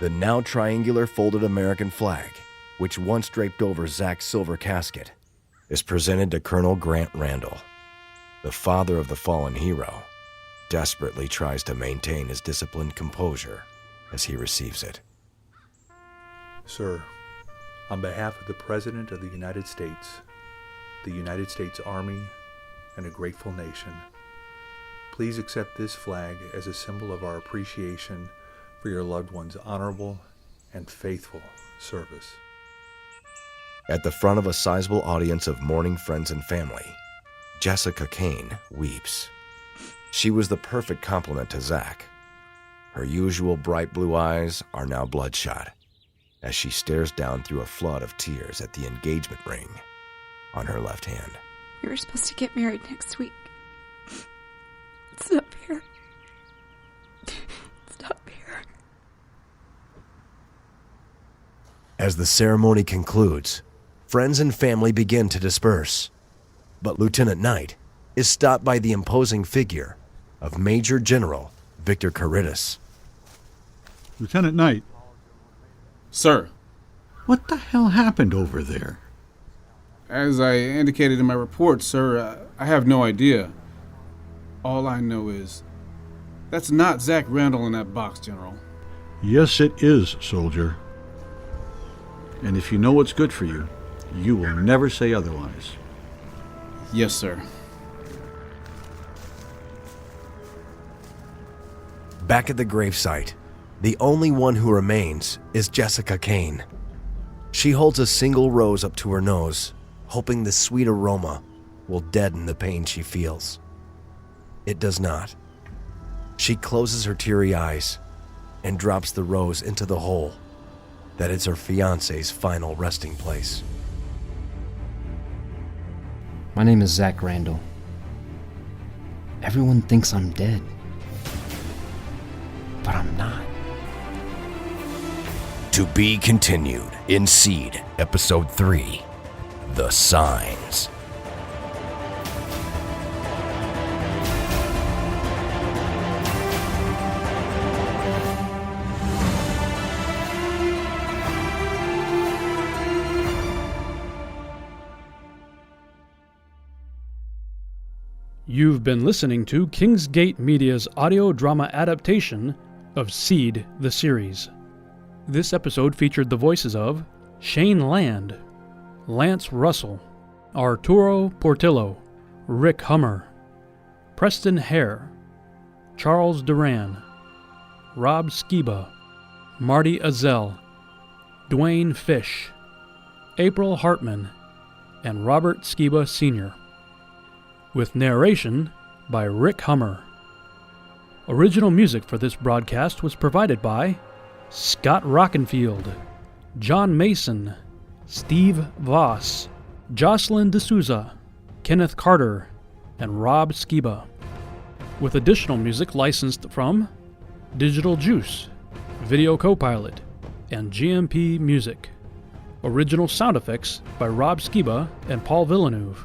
The now triangular folded American flag, which once draped over Zach's silver casket, is presented to Colonel Grant Randall. The father of the fallen hero desperately tries to maintain his disciplined composure as he receives it. Sir, on behalf of the President of the United States, the United States Army, and a grateful nation, please accept this flag as a symbol of our appreciation for your loved one's honorable and faithful service. At the front of a sizable audience of mourning friends and family, Jessica Kane weeps. She was the perfect complement to Zach. Her usual bright blue eyes are now bloodshot as she stares down through a flood of tears at the engagement ring on her left hand. We were supposed to get married next week. Stop here. Stop here. As the ceremony concludes, friends and family begin to disperse. But Lieutenant Knight is stopped by the imposing figure of Major General Victor Caritas. Lieutenant Knight. Sir. What the hell happened over there? As I indicated in my report, sir, I have no idea. All I know is that's not Zach Randall in that box, General. Yes, it is, soldier. And if you know what's good for you, you will never say otherwise. Yes, sir. Back at the gravesite, the only one who remains is Jessica Kane. She holds a single rose up to her nose, hoping the sweet aroma will deaden the pain she feels. It does not. She closes her teary eyes and drops the rose into the hole that is her fiancé's final resting place. My name is Zach Randall. Everyone thinks I'm dead, but I'm not. To be continued in Seed, Episode 3, The Signs. You've been listening to Kingsgate Media's audio drama adaptation of Seed the Series. This episode featured the voices of Shane Land, Lance Russell, Arturo Portillo, Rick Hummer, Preston Hare, Charles Duran, Rob Skiba, Marty Azell, Dwayne Fish, April Hartman, and Robert Skiba Sr., with narration by Rick Hummer. Original music for this broadcast was provided by Scott Rockenfield, John Mason, Steve Voss, Jocelyn D'Souza, Kenneth Carter, and Rob Skiba, with additional music licensed from Digital Juice, Video Copilot, and GMP Music. Original sound effects by Rob Skiba and Paul Villeneuve,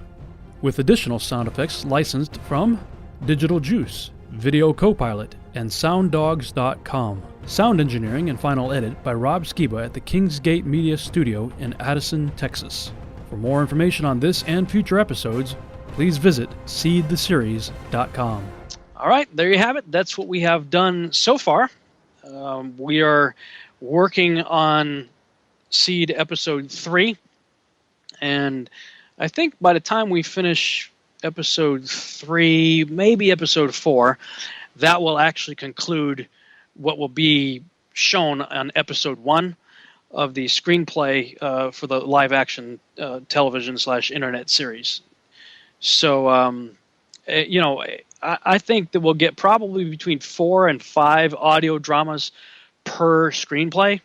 with additional sound effects licensed from Digital Juice, Video Copilot, and SoundDogs.com. Sound engineering and final edit by Rob Skiba at the Kingsgate Media Studio in Addison, Texas. For more information on this and future episodes, please visit seedtheseries.com. All right, there you have it. That's what we have done so far. We are working on Seed Episode 3, and I think by the time we finish Episode 3, maybe Episode 4, that will actually conclude what will be shown on Episode 1 of the screenplay for the live-action television/internet series. So, I think that we'll get probably between 4 and 5 audio dramas per screenplay,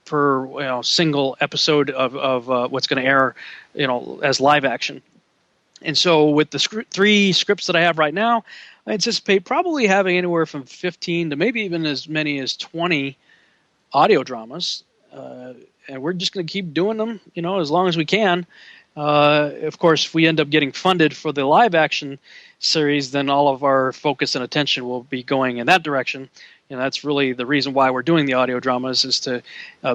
per single episode of what's going to air, as live action. And so with the 3 scripts that I have right now, I anticipate probably having anywhere from 15 to maybe even as many as 20 audio dramas. And we're just going to keep doing them, as long as we can. Of course, if we end up getting funded for the live action series, then all of our focus and attention will be going in that direction. That's really the reason why we're doing the audio dramas, is to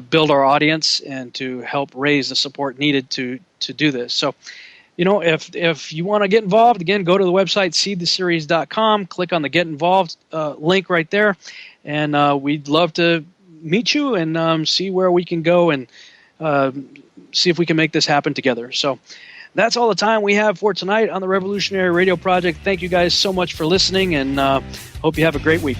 build our audience and to help raise the support needed to do this. So, if you want to get involved, again, go to the website, seedtheseries.com, click on the Get Involved link right there, and we'd love to meet you and see where we can go and see if we can make this happen together. So that's all the time we have for tonight on the Revolutionary Radio Project. Thank you guys so much for listening, and hope you have a great week.